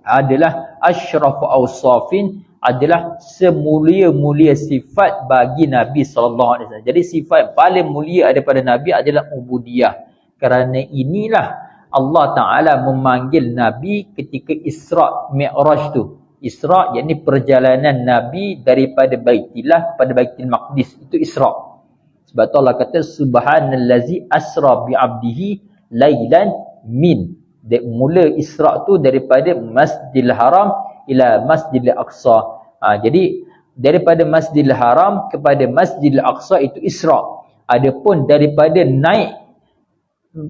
adalah asyrafu awsafin, adalah semulia-mulia sifat bagi Nabi SAW. Jadi sifat paling mulia daripada Nabi adalah ubudiyah. Kerana inilah Allah Ta'ala memanggil Nabi ketika Isra' Mi'raj tu. Isra' yakni perjalanan Nabi daripada Baitillah pada Baitul Maqdis. Itu Isra'. Sebab tu Allah kata subhanallazi asra bi'abdihi lailan min. Mula Isra' tu daripada Masjidil Haram ila Masjidil Aqsa. Jadi daripada Masjidil Haram kepada Masjidil Aqsa itu Isra'. Adapun daripada naik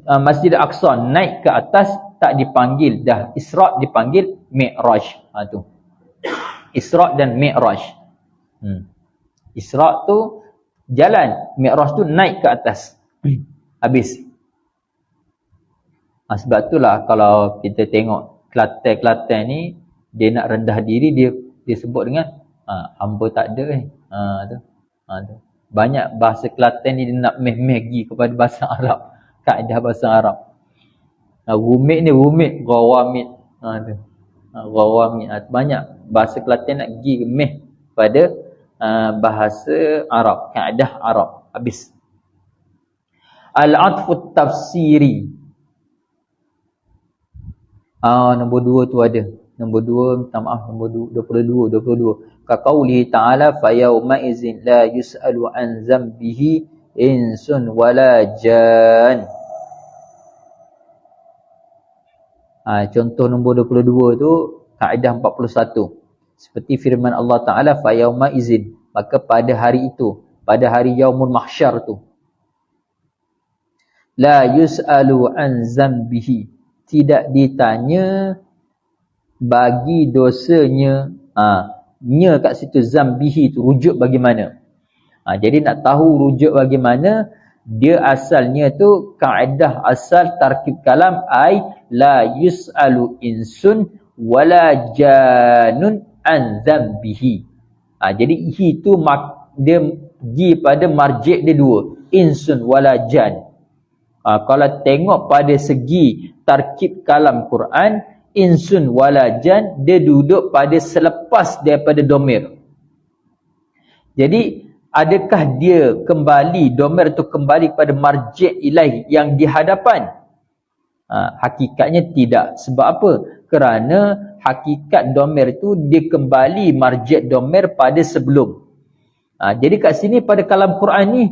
Masjidil Aqsa naik ke atas tak dipanggil dah Isra', dipanggil Mi'raj. Tu Isra' dan Mi'raj. Isra' tu jalan, Mi'raj tu naik ke atas. Habis. Sebab itulah kalau kita tengok Kelantan ni, dia nak rendah diri, dia sebut dengan hamba tak ada tu. Banyak bahasa Kelantan ni dia nak meh-meh pergi kepada bahasa Arab, kaedah bahasa Arab. Rumit ni rumit, rawamit. Rawamit. Banyak bahasa Kelantan nak pergi meh pada bahasa Arab, kaedah Arab. Habis. Al-atfu tafsiri. Nombor 2 tu ada. Nombor 2, minta maaf, nombor 22. Kaqauli ta'ala fa yauma idzin la yus'alu an dzambihi insun wala jan. Contoh nombor 22 tu kaedah 41. Seperti firman Allah Ta'ala fa yauma idzin, maka pada hari itu, pada hari yaumul mahsyar tu, la yus'alu an dzambihi, tidak ditanya bagi dosanya. Nya kat situ zambihi tu rujuk bagaimana. Jadi nak tahu rujuk bagaimana, dia asalnya tu kaedah asal tarkib kalam ai la yus'alu insun wala janun an zambihi. Jadi hi tu dia pergi pada marjik dia dua, insun wala jan. Kalau tengok pada segi tarkib kalam Quran, insun wala jan, dia duduk pada selepas daripada domir. Jadi adakah dia kembali, domir tu kembali pada marji' ilaih yang di hadapan? Hakikatnya tidak. Sebab apa? Kerana hakikat domir tu dia kembali marji' domir pada sebelum. Jadi kat sini pada kalam Quran ni,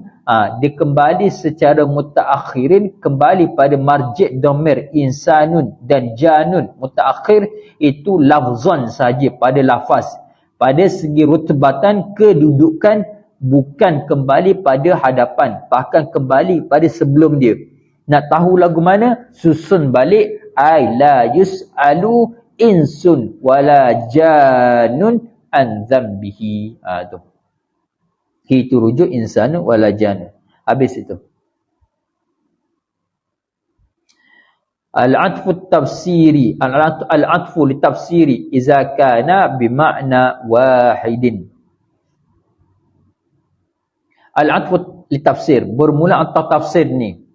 dia kembali secara mutaakhirin, kembali pada marji' domir insanun dan janun. Mutaakhir itu lafzan saja, pada lafaz. Pada segi rutbatan, kedudukan, bukan kembali pada hadapan, bahkan kembali pada sebelum dia. Nak tahu lagu mana? Susun balik ai la yus'alu insun wala janun an dzambihi. Tu. Itu rujuk insanu wala jan. Habis itu. Al-atfu tafsiri, al-atfu li tafsiri iza kana bima'na wahidin. Al-atfu li tafsir, bermula atau tafsir ni.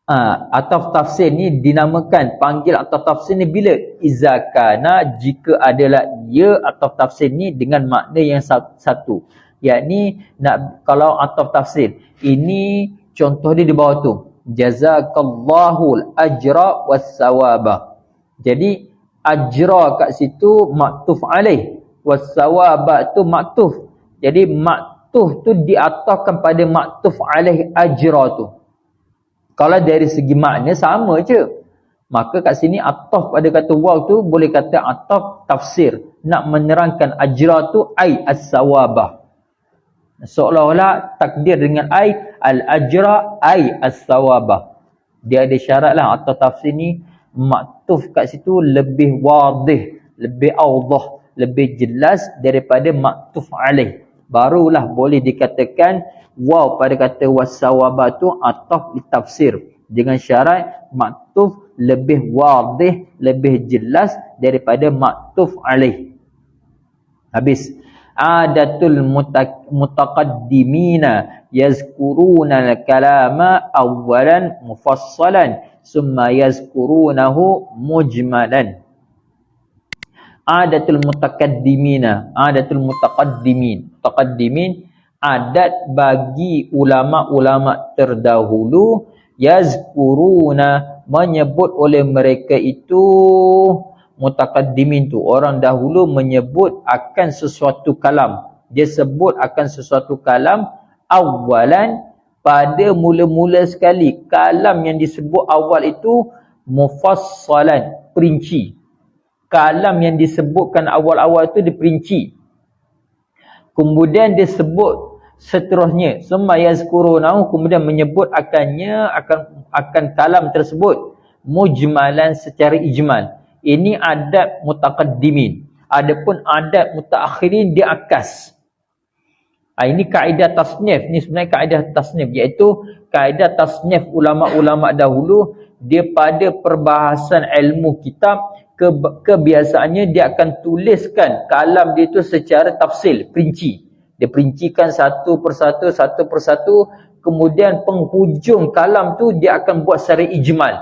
Atau tafsir ni dinamakan, panggil atau tafsir ni bila? Iza kana, jika adalah ia atau tafsir ni dengan makna yang satu. Yakni kalau atau tafsir ini contoh dia di bawah tu, jazakallahul ajra wassawaba. Jadi ajra kat situ maktuf alaih, wassawaba tu maktuf. Jadi maktuf tu diatafkan pada maktuf alaih ajra tu. Kalau dari segi makna sama je. Maka kat sini ataf pada kata waw tu boleh kata ataf tafsir. Nak menerangkan ajra tu ai as-sawabah. Seolah-olah takdir dengan ai al-ajra ai as-sawabah. Dia ada syarat lah atau tafsir ni maktuf kat situ lebih wadih, lebih awdah, lebih jelas daripada maktuf alaih. barulah boleh dikatakan waw pada kata wasawaba tu ataf ditafsir, dengan syarat maktuf lebih wadih, lebih jelas daripada maktuf alaih. Habis. Adatul mutaqaddimina yazkuruna al-kalama awwalan mufassalan summa yazkurunahu mujmalan. Adatul mutaqaddimin, adat bagi ulama-ulama terdahulu, yazkuruna, menyebut oleh mereka itu, mutaqaddimin tu orang dahulu menyebut akan sesuatu kalam, dia sebut akan sesuatu kalam awalan, pada mula-mula sekali. Kalam yang disebut awal itu mufassalan, perinci. Kalam yang disebutkan awal-awal itu diperinci, kemudian disebut seterusnya, summa yazkurunahu, kemudian menyebut akannya, akan kalam tersebut mujmalan, secara ijmal. Ini adab mutaqaddimin. Adapun adab mutaakhirin dia akas. Ini kaedah tasnif, ni sebenarnya kaedah tasnif, iaitu kaedah tasnif ulama-ulama dahulu. Dia pada perbahasan ilmu kitab, kebiasaannya dia akan tuliskan kalam dia itu secara tafsil, perinci. Dia perincikan satu persatu, kemudian penghujung kalam tu dia akan buat secara ijmal.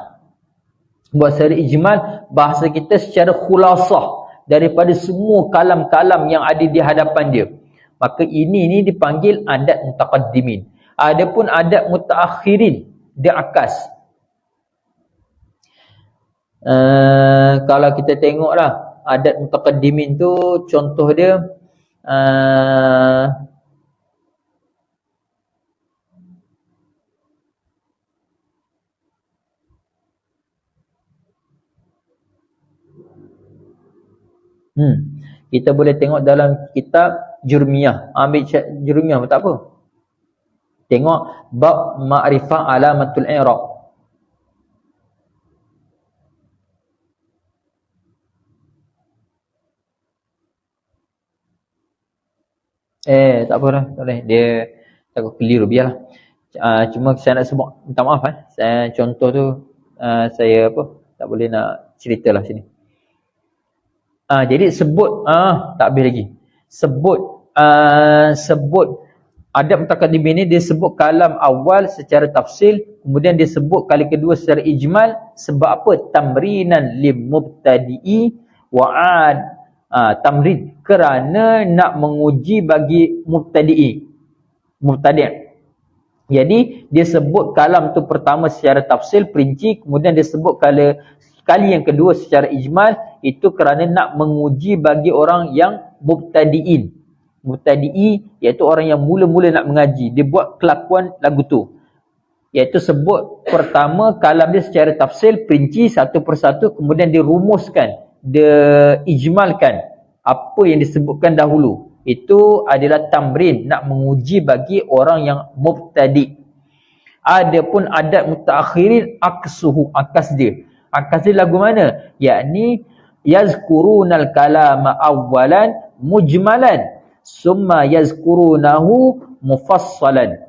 Bahasa kita secara khulasah daripada semua kalam-kalam yang ada di hadapan dia. Maka ini dipanggil adat mutaqaddimin. Adapun adat mutaakhirin dia akas. Kalau kita tengoklah adat mutaqaddimin tu, contoh dia kita boleh tengok dalam kitab Jurmiyah. Ambil Jurmiyah pun tak apa. Tengok bab ma'rifah alamatul i'rab. Tak apa dah, tak boleh. Dia takut keliru, biarlah. Cuma saya nak sebut, minta maaf saya contoh tu saya tak boleh nak ceritalah sini. Jadi sebut tak habis lagi. Sebut adab mutaqaddimin ni, dia sebut kalam awal secara tafsil, kemudian dia sebut kali kedua secara ijmal. Sebab apa? Tamrinan lim mubtadi'i wa'ad. Tamrin, kerana nak menguji bagi mubtadi'. Jadi dia sebut kalam tu pertama secara tafsil, perinci, kemudian dia sebut kali yang kedua secara ijmal, itu kerana nak menguji bagi orang yang mubtadi'in. Mubtadi'i iaitu orang yang mula-mula nak mengaji, dia buat kelakuan lagu tu, iaitu sebut pertama kalam dia secara tafsil, perinci satu persatu, kemudian dia rumuskan, dia ijmalkan apa yang disebutkan dahulu. Itu adalah tamrin, nak menguji bagi orang yang mubtadi'. Adapun adat mutaakhirin aksuhu, akas dia lagu mana? Yakni yazkurunal kalama awwalan mujmalan summa yazkurunahu mufassalan.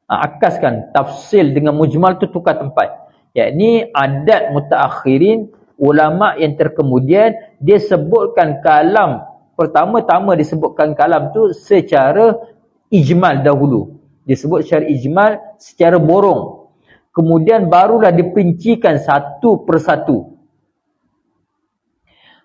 Akaskan tafsil dengan mujmal tu tukar tempat. Yakni adat mutaakhirin, ulama yang terkemudian, dia sebutkan kalam pertama-tama, disebutkan kalam tu secara ijmal dahulu. Disebut secara ijmal, secara borong. Kemudian barulah diperincikan satu persatu.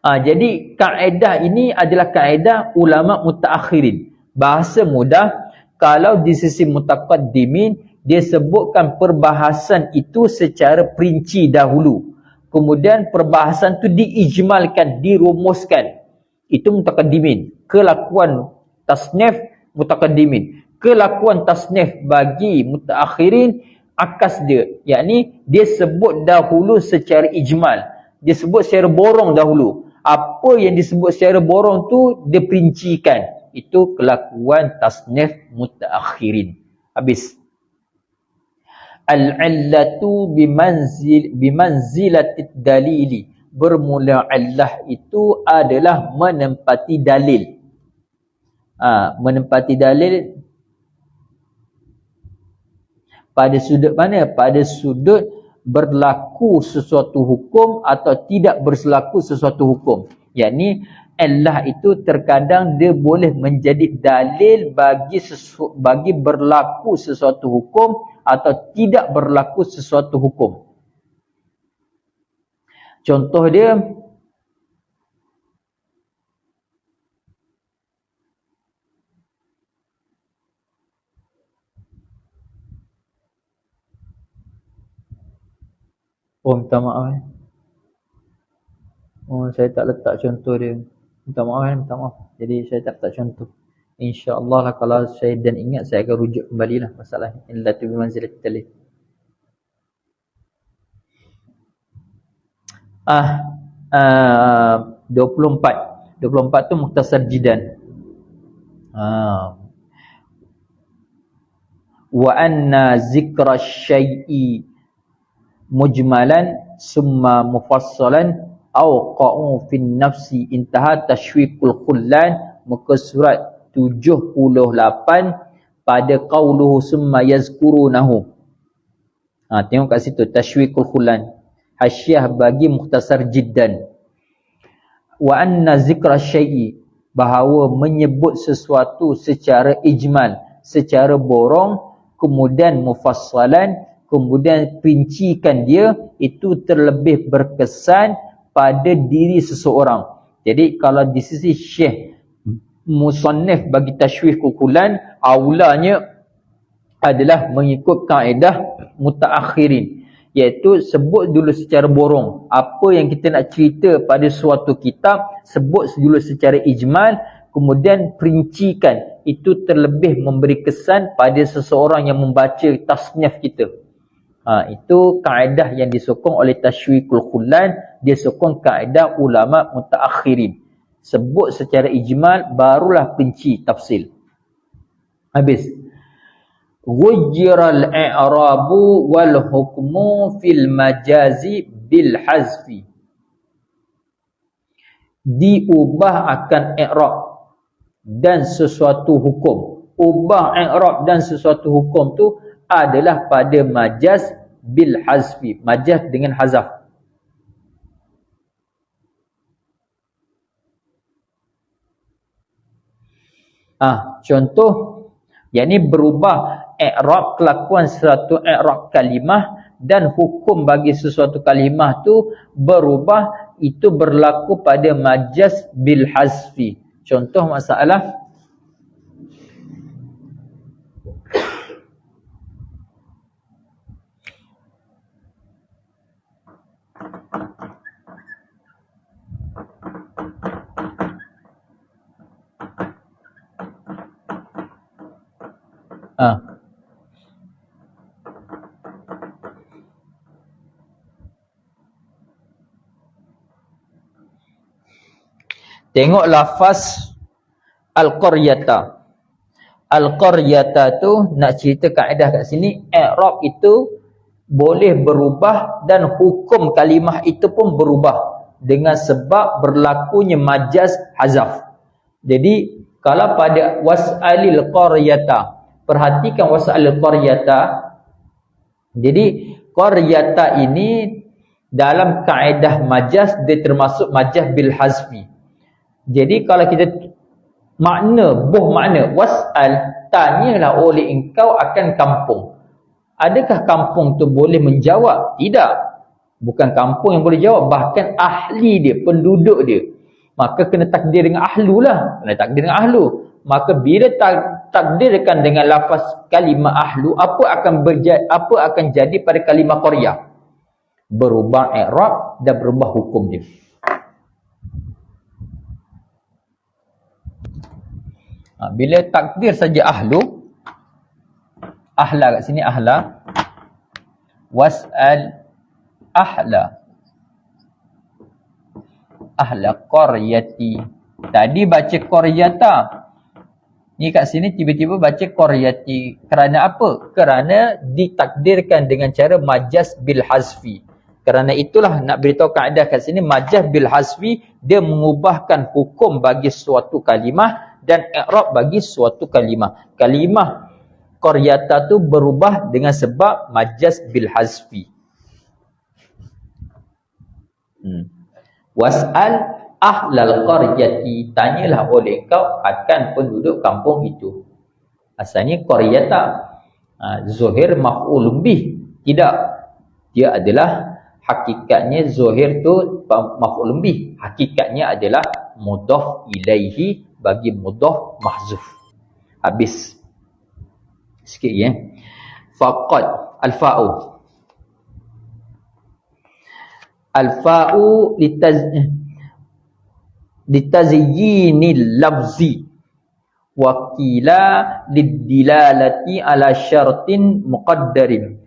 Jadi kaedah ini adalah kaedah ulama mutaakhirin. Bahasa mudah, kalau di sisi mutaqaddimin, dia sebutkan perbahasan itu secara perinci dahulu. Kemudian perbahasan itu diijmalkan, dirumuskan. Itu mutaqaddimin. Kelakuan tasnif mutaqaddimin. Kelakuan tasnif bagi mutaakhirin, akas dia, yakni dia sebut dahulu secara ijmal, dia sebut secara borong dahulu. Apa yang disebut secara borong tu dia perincikan. Itu kelakuan tasnif mutaakhirin. Habis. Al-'illatu bimanzilatid dalili. Bermula illah itu adalah menempati dalil. Menempati dalil pada sudut mana? Pada sudut berlaku sesuatu hukum atau tidak berlaku sesuatu hukum. Yakni illah itu terkadang dia boleh menjadi dalil bagi berlaku sesuatu hukum atau tidak berlaku sesuatu hukum. Contoh dia, minta maaf. Saya tak letak contoh dia. Minta maaf. Jadi saya tak letak contoh. InsyaAllah lah kalau saya dan ingat, saya akan rujuk kembali lah masalah illa tu bimanzilatil talib. 24 tu mukhtasar jidan. Wa anna zikra syai'i mujmalan summa mufassalan awqa'u fin nafsi intaha tashwiqul khullan. Muka surat 78 pada qauluhu summa yazkurunahu. Tengok kat situ tashwiqul khullan, hasyiah bagi mukhtasar jiddan. Wa anna zikra syai'i, bahawa menyebut sesuatu secara ijmal, secara borong, kemudian mufassalan, kemudian rincikan dia, itu terlebih berkesan pada diri seseorang. Jadi kalau di sisi Syekh musannif bagi tashwih kukulan, aulanya adalah mengikut kaedah mutaakhirin, iaitu sebut dulu secara borong. Apa yang kita nak cerita pada suatu kitab, sebut dulu secara ijmal, kemudian perincikan. Itu terlebih memberi kesan pada seseorang yang membaca tasnif kita. Itu kaedah yang disokong oleh tashwikul khullan. Dia sokong kaedah ulama mutaakhirin. Sebut secara ijmal, barulah perinci tafsil. Habis. Ghujjiral i'rabu wal hukmu fil majazi bil hazfi. Diubah akan i'rab dan sesuatu hukum. Ubah i'rab dan sesuatu hukum tu adalah pada majaz bil hazfi. Majaz dengan hazaf. Contoh, yakni berubah i'rab, kelakuan suatu i'rab kalimah dan hukum bagi sesuatu kalimah tu berubah, itu berlaku pada majaz bil hazfi. Contoh masalah tengok lafaz al-qaryata. Al-qaryata tu nak cerita kaedah kat sini, i'rab itu boleh berubah dan hukum kalimah itu pun berubah dengan sebab berlakunya majaz hazaf. Jadi kalau pada was'alil qaryata, perhatikan was'alil qaryata. Jadi qaryata ini dalam kaedah majaz dia termasuk majaz bil hazfi. Jadi kalau kita makna was'al, tanyalah oleh engkau akan kampung. Adakah kampung tu boleh menjawab? Tidak. Bukan kampung yang boleh jawab, bahkan ahli dia, penduduk dia. Maka kena takdir dengan ahlu lah. Kena takdir dengan ahlu. Maka bila takdirkan dengan lafaz kalimah ahlu, apa akan jadi pada kalimah qaryah? Berubah i'rab dan berubah hukum dia. Bila takdir saja ahlu, ahla kat sini ahla, was'al ahla qaryati. Tadi baca qaryata, ni kat sini tiba-tiba baca qaryati. Kerana apa? Kerana ditakdirkan dengan cara majaz bil hazfi. Kerana itulah nak beritahu kaedah kat sini, majaz bil hazfi, dia mengubahkan hukum bagi suatu kalimah dan i'rab bagi suatu kalimah. Kalimah qaryata tu berubah dengan sebab majaz bil hazfi. Was'al ahlal qaryati, tanyalah oleh kau akan penduduk kampung itu. Asalnya qaryata, zuhir maf'ul bih. Tidak, dia adalah hakikatnya zuhir tu maf'ul bih. Hakikatnya adalah mudhaf ilaihi bagi mudhaf mahzuf. Habis. Sikit ya. Faqad al-fa'u. Al-fa'u litazyinil lafzi wa qila lidilalati ala syartin muqaddarin.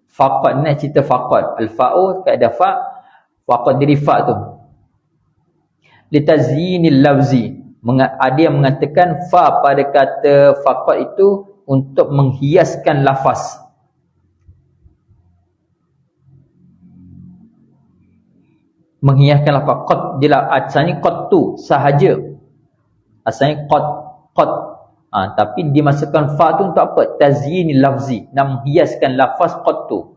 Faqad, nak cerita faqad. Al-fa'u tak ada fa', faqad diri fa' tu. Litazyinil lafzi. Ada yang mengatakan fa pada kata faqad itu untuk menghiaskan lafaz. Menghiaskan lafaz. Qad, dia asalnya qad tu sahaja. Asalnya qad. Tapi dimasukkan fa tu untuk apa? Tazyinil lafzi, nak menghiaskan lafaz qad tu.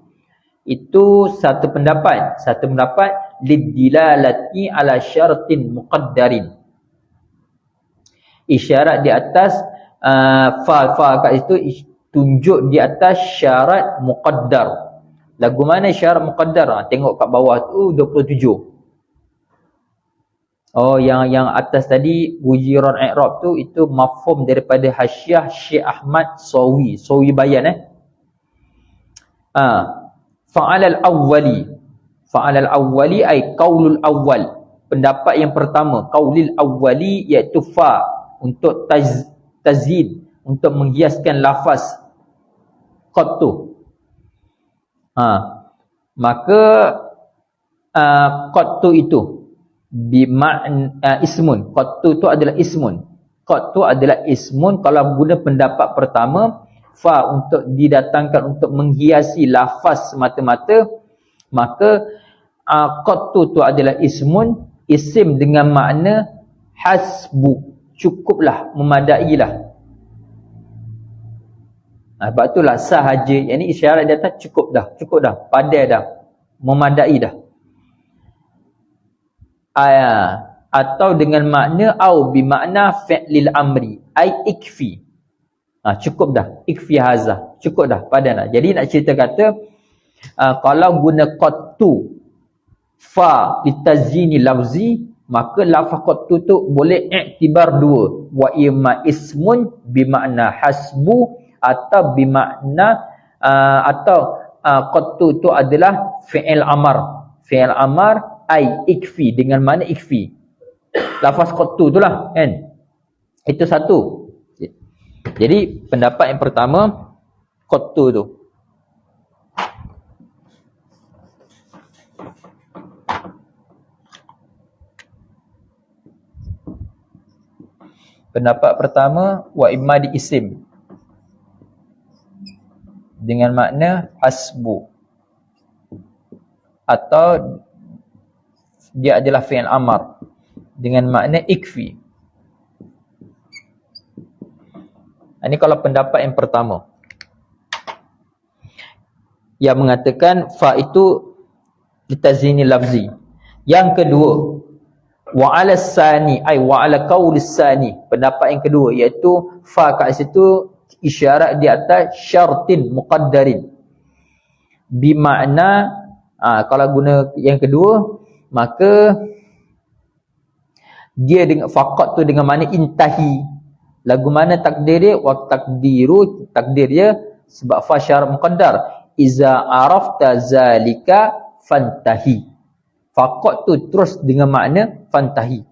Itu satu pendapat. Satu pendapat lidilalati ala syartin muqaddarin. Isyarat di atas fa kat itu tunjuk di atas syarat muqaddar. Lagu mana syarat muqaddar? Tengok kat bawah tu 27. Oh, yang atas tadi wujiran i'rab tu, itu mafhum daripada hasyiah Syekh Ahmad Sawi bayan fa'alal awwali ay qaulul awwal. Pendapat yang pertama, qaulil awwali, iaitu fa untuk tazid, untuk menghiaskan lafaz qad tu. Maka qad tu itu ismun. Qad tu adalah ismun. Qad tu adalah ismun. Kalau guna pendapat pertama, fa untuk didatangkan untuk menghiasi lafaz semata-mata, maka qad tu adalah ismun, isim dengan makna hasbu, cukuplah, memadailah. Sebab itulah sahaja, yang ni isyarat dia atas cukup dah, padai dah, memadai dah. Atau dengan makna au bimakna fi'lil amri ai ikfi. Cukup dah, ikfi haza, cukup dah, padai dah. Jadi nak cerita kata kalau guna qad tu fa litazyini lafzi, maka lafaz qad tu boleh iktibar dua, wa imma ismun bimakna hasbu, atau bimakna qad tu adalah fi'il amar ai ikfi, dengan mana ikfi lafaz qad tu lah kan. Itu satu. Jadi pendapat yang pertama qad tu. Pendapat pertama wa imma di isim dengan makna hasbu, atau dia adalah fi'il amar dengan makna ikfi. Ini kalau pendapat yang pertama, yang mengatakan fa itu litazyini lafzi. Yang kedua, wa 'ala sani ay wa 'ala qauli sani, pendapat yang kedua, iaitu fa kat situ isyarat di atas syartin muqaddarin, bermakna kalau guna yang kedua, maka dia dengan faqat tu dengan mana intahi. Lagu mana takdir dia? Wa takdiru, takdir dia sebab fa syarat muqaddar, iza arafta zalika fantahi. Faqat tu terus dengan makna fantahi.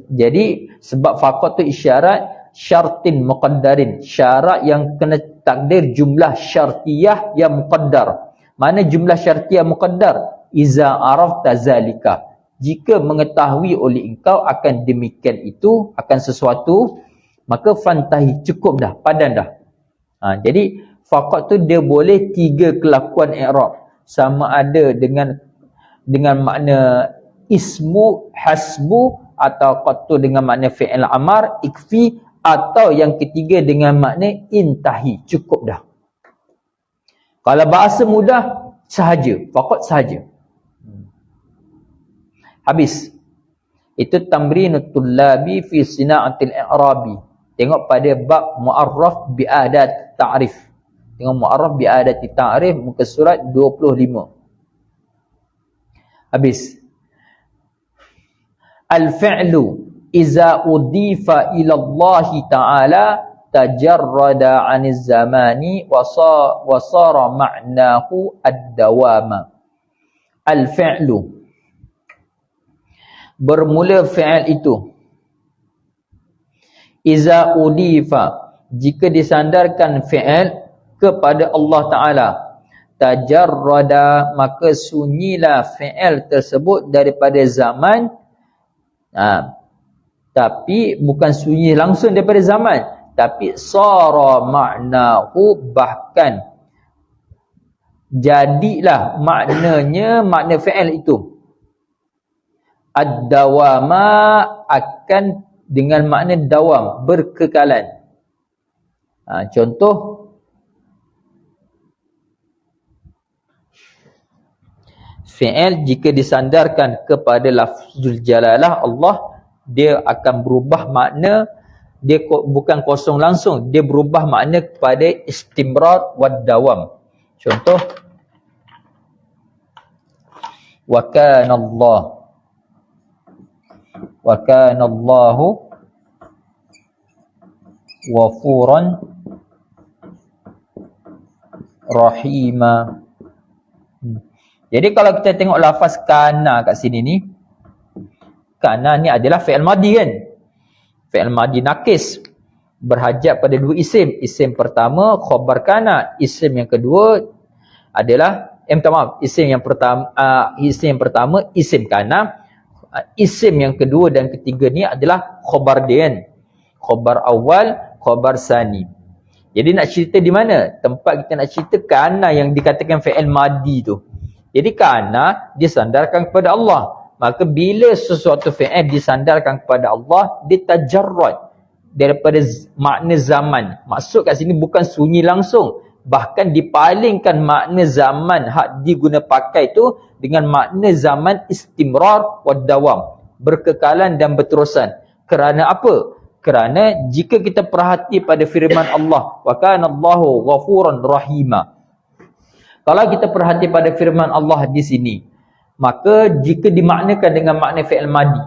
Jadi sebab faqat tu isyarat syartin muqaddarin, syarat yang kena takdir jumlah syartiyah yang muqaddar. Mana jumlah syartiyah muqaddar? Iza arafta zalika, jika mengetahui oleh engkau akan demikian itu, akan sesuatu, maka fantahi, cukup dah, padan dah. Jadi faqat tu dia boleh tiga kelakuan i'rab, sama ada dengan makna ismu, hasbu, atau qattu dengan makna fi'il amar, ikfi, atau yang ketiga dengan makna intahi, cukup dah. Kalau bahasa mudah, sahaja, faqat sahaja. Habis. Itu tamrinut tullabi fi sina'atil i'rabi. Tengok pada bab mu'arraf bi'adat ta'rif. Tengok mu'arraf bi'adat ta'rif, muka surat 25. Habis. Al-fi'lu iza udifa ila Allah ta'ala tajarrada 'aniz zamani wa sara ma'nahu ad-dawama. Al-fi'lu, bermula fi'il itu, iza udifa, jika disandarkan fi'il kepada Allah Ta'ala, tajarrada, maka sunyilah fi'il tersebut daripada zaman, tapi bukan sunyi langsung daripada zaman, tapi sara ma'nahu, bahkan jadilah maknanya, makna fi'il itu ad-dawama, akan dengan makna dawam, berkekalan. Contoh, fi'il jika disandarkan kepada lafzul jalalah Allah, dia akan berubah makna, dia bukan kosong langsung, dia berubah makna kepada istimrar wad dawam. Contoh, wa kana Allah, wa kana Allahu ghafuran rahima. Jadi kalau kita tengok lafaz kana kat sini ni, kana ni adalah fi'il madi kan, fi'il madi nakis, berhajat pada dua isim. Isim pertama khabar kana, isim yang kedua adalah isim yang pertama isim kana, isim yang kedua dan ketiga ni adalah khabar dia kan, khabar awal, khabar sani. Jadi nak cerita di mana tempat kita nak cerita kana yang dikatakan fi'il madi tu. Jadi kana disandarkan kepada Allah, maka bila sesuatu fi'il disandarkan kepada Allah, dia tajarrad daripada makna zaman. Maksud kat sini bukan sunyi langsung, bahkan dipalingkan makna zaman hak diguna pakai tu dengan makna zaman istimrar wad dawam, berkekalan dan berterusan. Kerana apa? Kerana jika kita perhati pada firman Allah, wa kana Allahu ghafuran rahima, kalau kita perhati pada firman Allah di sini, maka jika dimaknakan dengan makna fi'il madi,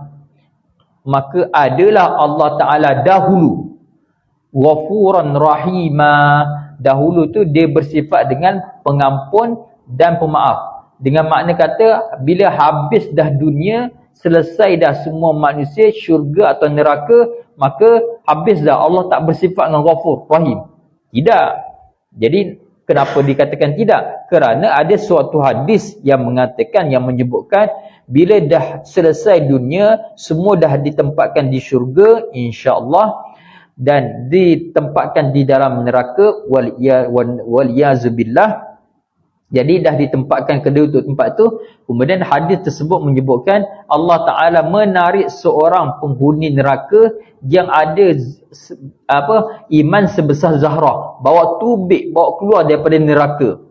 maka adalah Allah Ta'ala dahulu ghafuran rahima. Dahulu tu dia bersifat dengan pengampun dan pemaaf. Dengan makna kata, bila habis dah dunia, selesai dah semua manusia, syurga atau neraka, maka habis dah, Allah tak bersifat dengan ghafur rahim. Tidak. Jadi kenapa dikatakan tidak? Kerana ada suatu hadis yang mengatakan, yang menyebutkan bila dah selesai dunia, semua dah ditempatkan di syurga insya-Allah, dan ditempatkan di dalam neraka waliyazubillah. Jadi dah ditempatkan ke dua tempat tu. Kemudian hadis tersebut menyebutkan Allah Ta'ala menarik seorang penghuni neraka yang ada iman sebesar Zahra, bawa tubik, bawa keluar daripada neraka.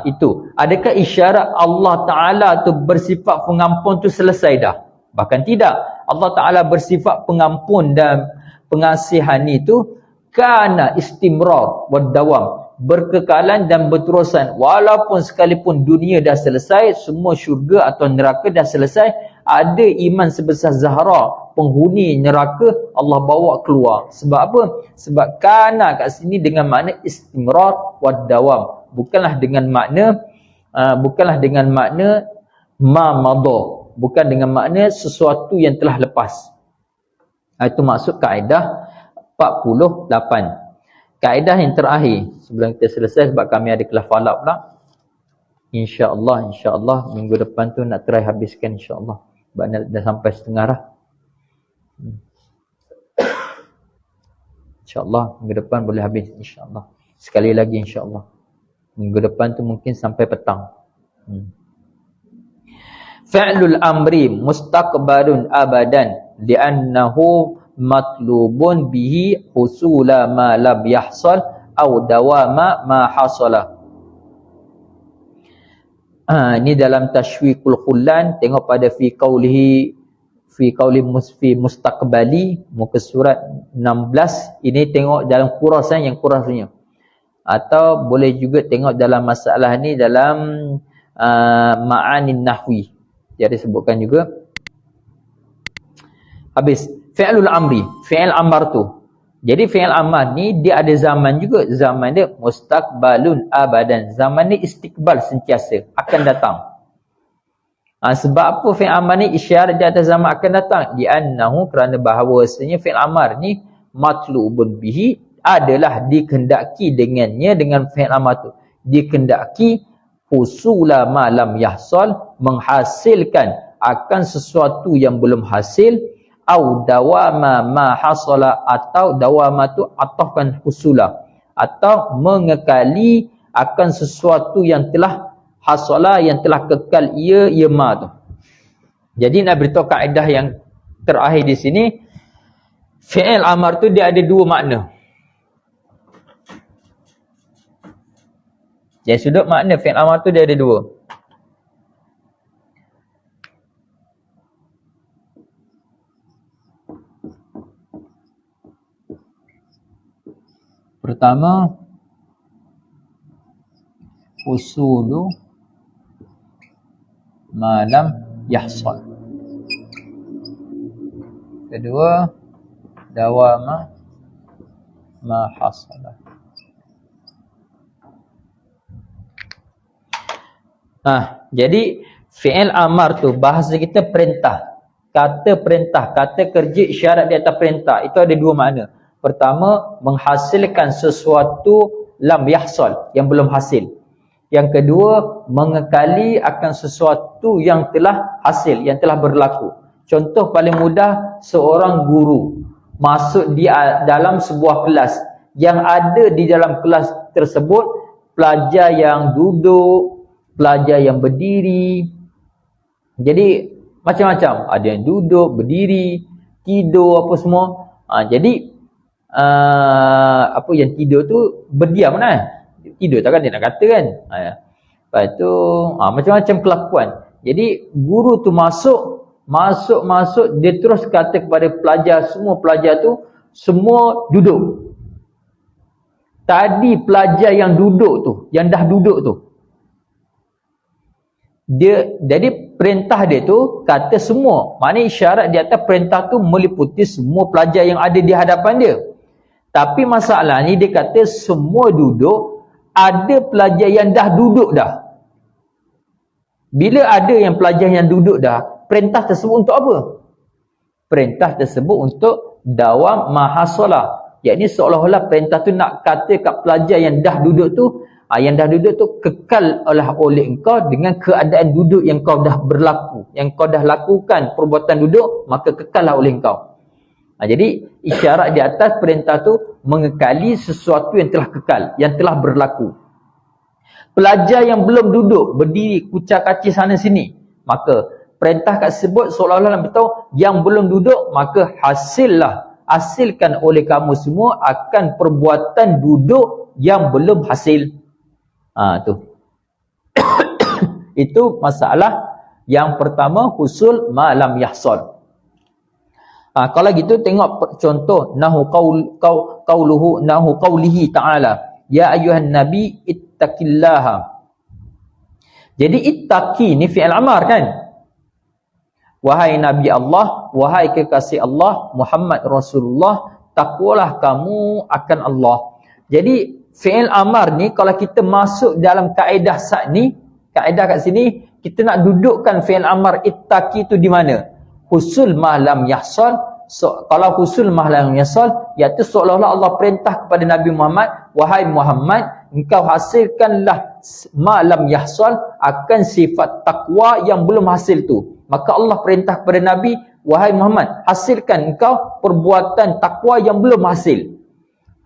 Itu adakah isyarat Allah Ta'ala tu bersifat pengampun tu selesai dah? Bahkan tidak. Allah Ta'ala bersifat pengampun dan pengasihan itu kana istimrar wad dawam, berkekalan dan berterusan. Walaupun sekalipun dunia dah selesai, semua syurga atau neraka dah selesai, ada iman sebesar Zahra, penghuni neraka, Allah bawa keluar. Sebab apa? Sebab kana kat sini dengan makna istimrar wad dawam, bukanlah dengan makna ma madha, bukan dengan makna sesuatu yang telah lepas. Itu maksud kaedah 48. Kaedah yang terakhir sebelum kita selesai, sebab kami ada kelas falak pula. InsyaAllah minggu depan tu nak try habiskan insyaAllah. Sebab dah sampai setengah dah. InsyaAllah minggu depan boleh habis insyaAllah. Sekali lagi insyaAllah. Minggu depan tu mungkin sampai petang. fi'lul amri mustaqbalun abadan li'annahu matlubun bihi husula ma lam yahsal au dawama ma hasala. Ini dalam Tashwiqul Khullan, tengok pada fi qawli mustaqbali, muka surat 16. Ini tengok dalam kurasan yang kurasnya. Atau boleh juga tengok dalam masalah ni dalam ma'anin nahwi. Jadi sebutkan juga. Habis fi'lul amri, fi'il amar tu. Jadi fi'il amar ni dia ada zaman juga. Zaman dia mustaqbalun abadan. Zaman ni istiqbal sentiasa, akan datang. Sebab apa fi'il amar ni isyarat di atas zaman akan datang? Li'annahu, kerana bahawasanya fi'il amar ni matlubun bihi, adalah dikehendaki dengannya, dengan fi'il amar tu dikehendaki husula ma lam yahsal, menghasilkan akan sesuatu yang belum hasil, au dawama ma hasala, atau dawama tu ataukan husula, atau mengekali akan sesuatu yang telah hasala, yang telah kekal ia ma tu. Jadi nak beritahu kaedah yang terakhir di sini, fi'il amar tu dia ada dua makna. Dari sudut makna fi'il amar tu dia ada dua. Pertama, usulu malam yahsal. Kedua, dawama ma hasala. Jadi fi'il amar tu bahasa kita perintah. Kata perintah, kata kerja, isyarat di atas perintah. Itu ada dua makna. Pertama, menghasilkan sesuatu lam yahsal, yang belum hasil. Yang kedua, mengekali akan sesuatu yang telah hasil, yang telah berlaku. Contoh paling mudah, seorang guru masuk di dalam sebuah kelas. Yang ada di dalam kelas tersebut, pelajar yang duduk, pelajar yang berdiri. Jadi, macam-macam. Ada yang duduk, berdiri, tidur, apa semua. Jadi, apa yang tidur tu berdiam kan, tidur takkan dia nak kata kan. Lepas tu macam-macam kelakuan. Jadi guru tu masuk, dia terus kata kepada pelajar, semua pelajar tu semua duduk. Tadi pelajar yang duduk tu, yang dah duduk tu, dia, jadi perintah dia tu kata semua. Maknanya isyarat di atas perintah tu meliputi semua pelajar yang ada di hadapan dia. Tapi masalahnya dia kata semua duduk, ada pelajar yang dah duduk dah. Bila ada yang pelajar yang duduk dah, perintah tersebut untuk apa? Perintah tersebut untuk dawam mahasolah. Yakni seolah-olah perintah tu nak kata kat pelajar yang dah duduk tu, yang dah duduk tu kekal oleh engkau dengan keadaan duduk yang kau dah berlaku, yang kau dah lakukan perbuatan duduk, maka kekallah oleh engkau. Jadi isyarat di atas perintah tu mengekali sesuatu yang telah kekal, yang telah berlaku. Pelajar yang belum duduk, berdiri kucak-kacir sana sini, maka perintah kat sebut seolah-olah nak beritahu yang belum duduk, maka hasilkan oleh kamu semua akan perbuatan duduk yang belum hasil. Tu. Itu masalah yang pertama, husul ma lam yahsal. Kalau gitu tengok contoh nahu qawlihi ta'ala, ya ayyuhan nabi ittaqillaha. Jadi ittaqi ni fi'il amar kan? Wahai Nabi Allah, wahai kekasih Allah, Muhammad Rasulullah, takwalah kamu akan Allah. Jadi fi'il amar ni kalau kita masuk dalam kaedah saat ni, kaedah kat sini, kita nak dudukkan fi'il amar ittaqi tu di mana? Husul ma lam yahsal. Kalau husul ma lam yahsal, iaitu seolah-olah Allah perintah kepada Nabi Muhammad, wahai Muhammad, engkau hasilkanlah ma lam yahsal, akan sifat takwa yang belum hasil tu. Maka Allah perintah kepada Nabi, wahai Muhammad, hasilkan engkau perbuatan takwa yang belum hasil.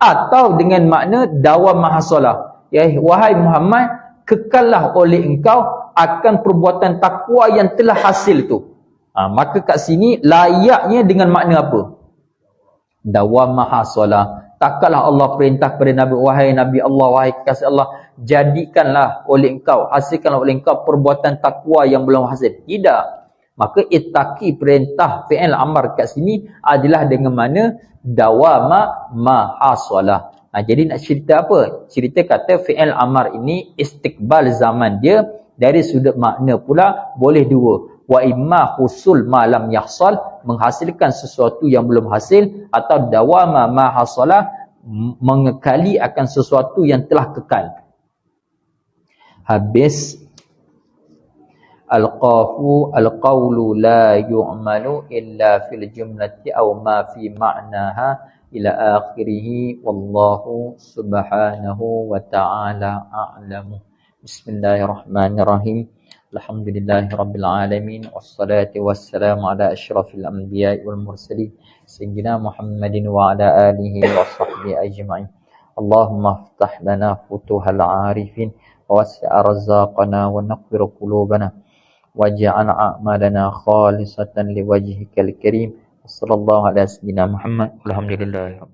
Atau dengan makna dawam mahasalah, ya wahai Muhammad, kekallah oleh engkau akan perbuatan takwa yang telah hasil tu. Maka kat sini layaknya dengan makna apa? Dawama hasalah. Takkanlah Allah perintah kepada Nabi, wahai Nabi Allah, wahai kekasih Allah, jadikanlah oleh engkau, hasilkanlah oleh engkau perbuatan takwa yang belum hasil. Tidak. Maka ittaqi, perintah fi'il amar kat sini adalah dengan mana dawama ma hasalah. Jadi nak cerita apa? Cerita kata fi'il amar ini istiqbal zaman dia dari sudut makna pula boleh dua. Wa imma husul ma lam yahsal, menghasilkan sesuatu yang belum hasil, atau dawama ma hasalah, mengekali akan sesuatu yang telah kekal. Habis al-qafu al-qawlu la yu'malu illa fil jumlati aw ma fi ma'naha ila akhirih, wallahu subhanahu wa ta'ala a'lamu. Bismillahirrahmanirrahim. Alhamdulillahirabbil alamin, wassalatu wassalamu ala asyrafil anbiya'i wal mursalin sayyidina Muhammadin wa ala alihi wa sahbihi ajma'in. Allahumma iftah lana futuhal arifin wa wasi' arzaqana wa naqqir qulubana waj'al a'malana khalisatan liwajhikal karim. Sallallahu ala sayyidina Muhammad. Alhamdulillah.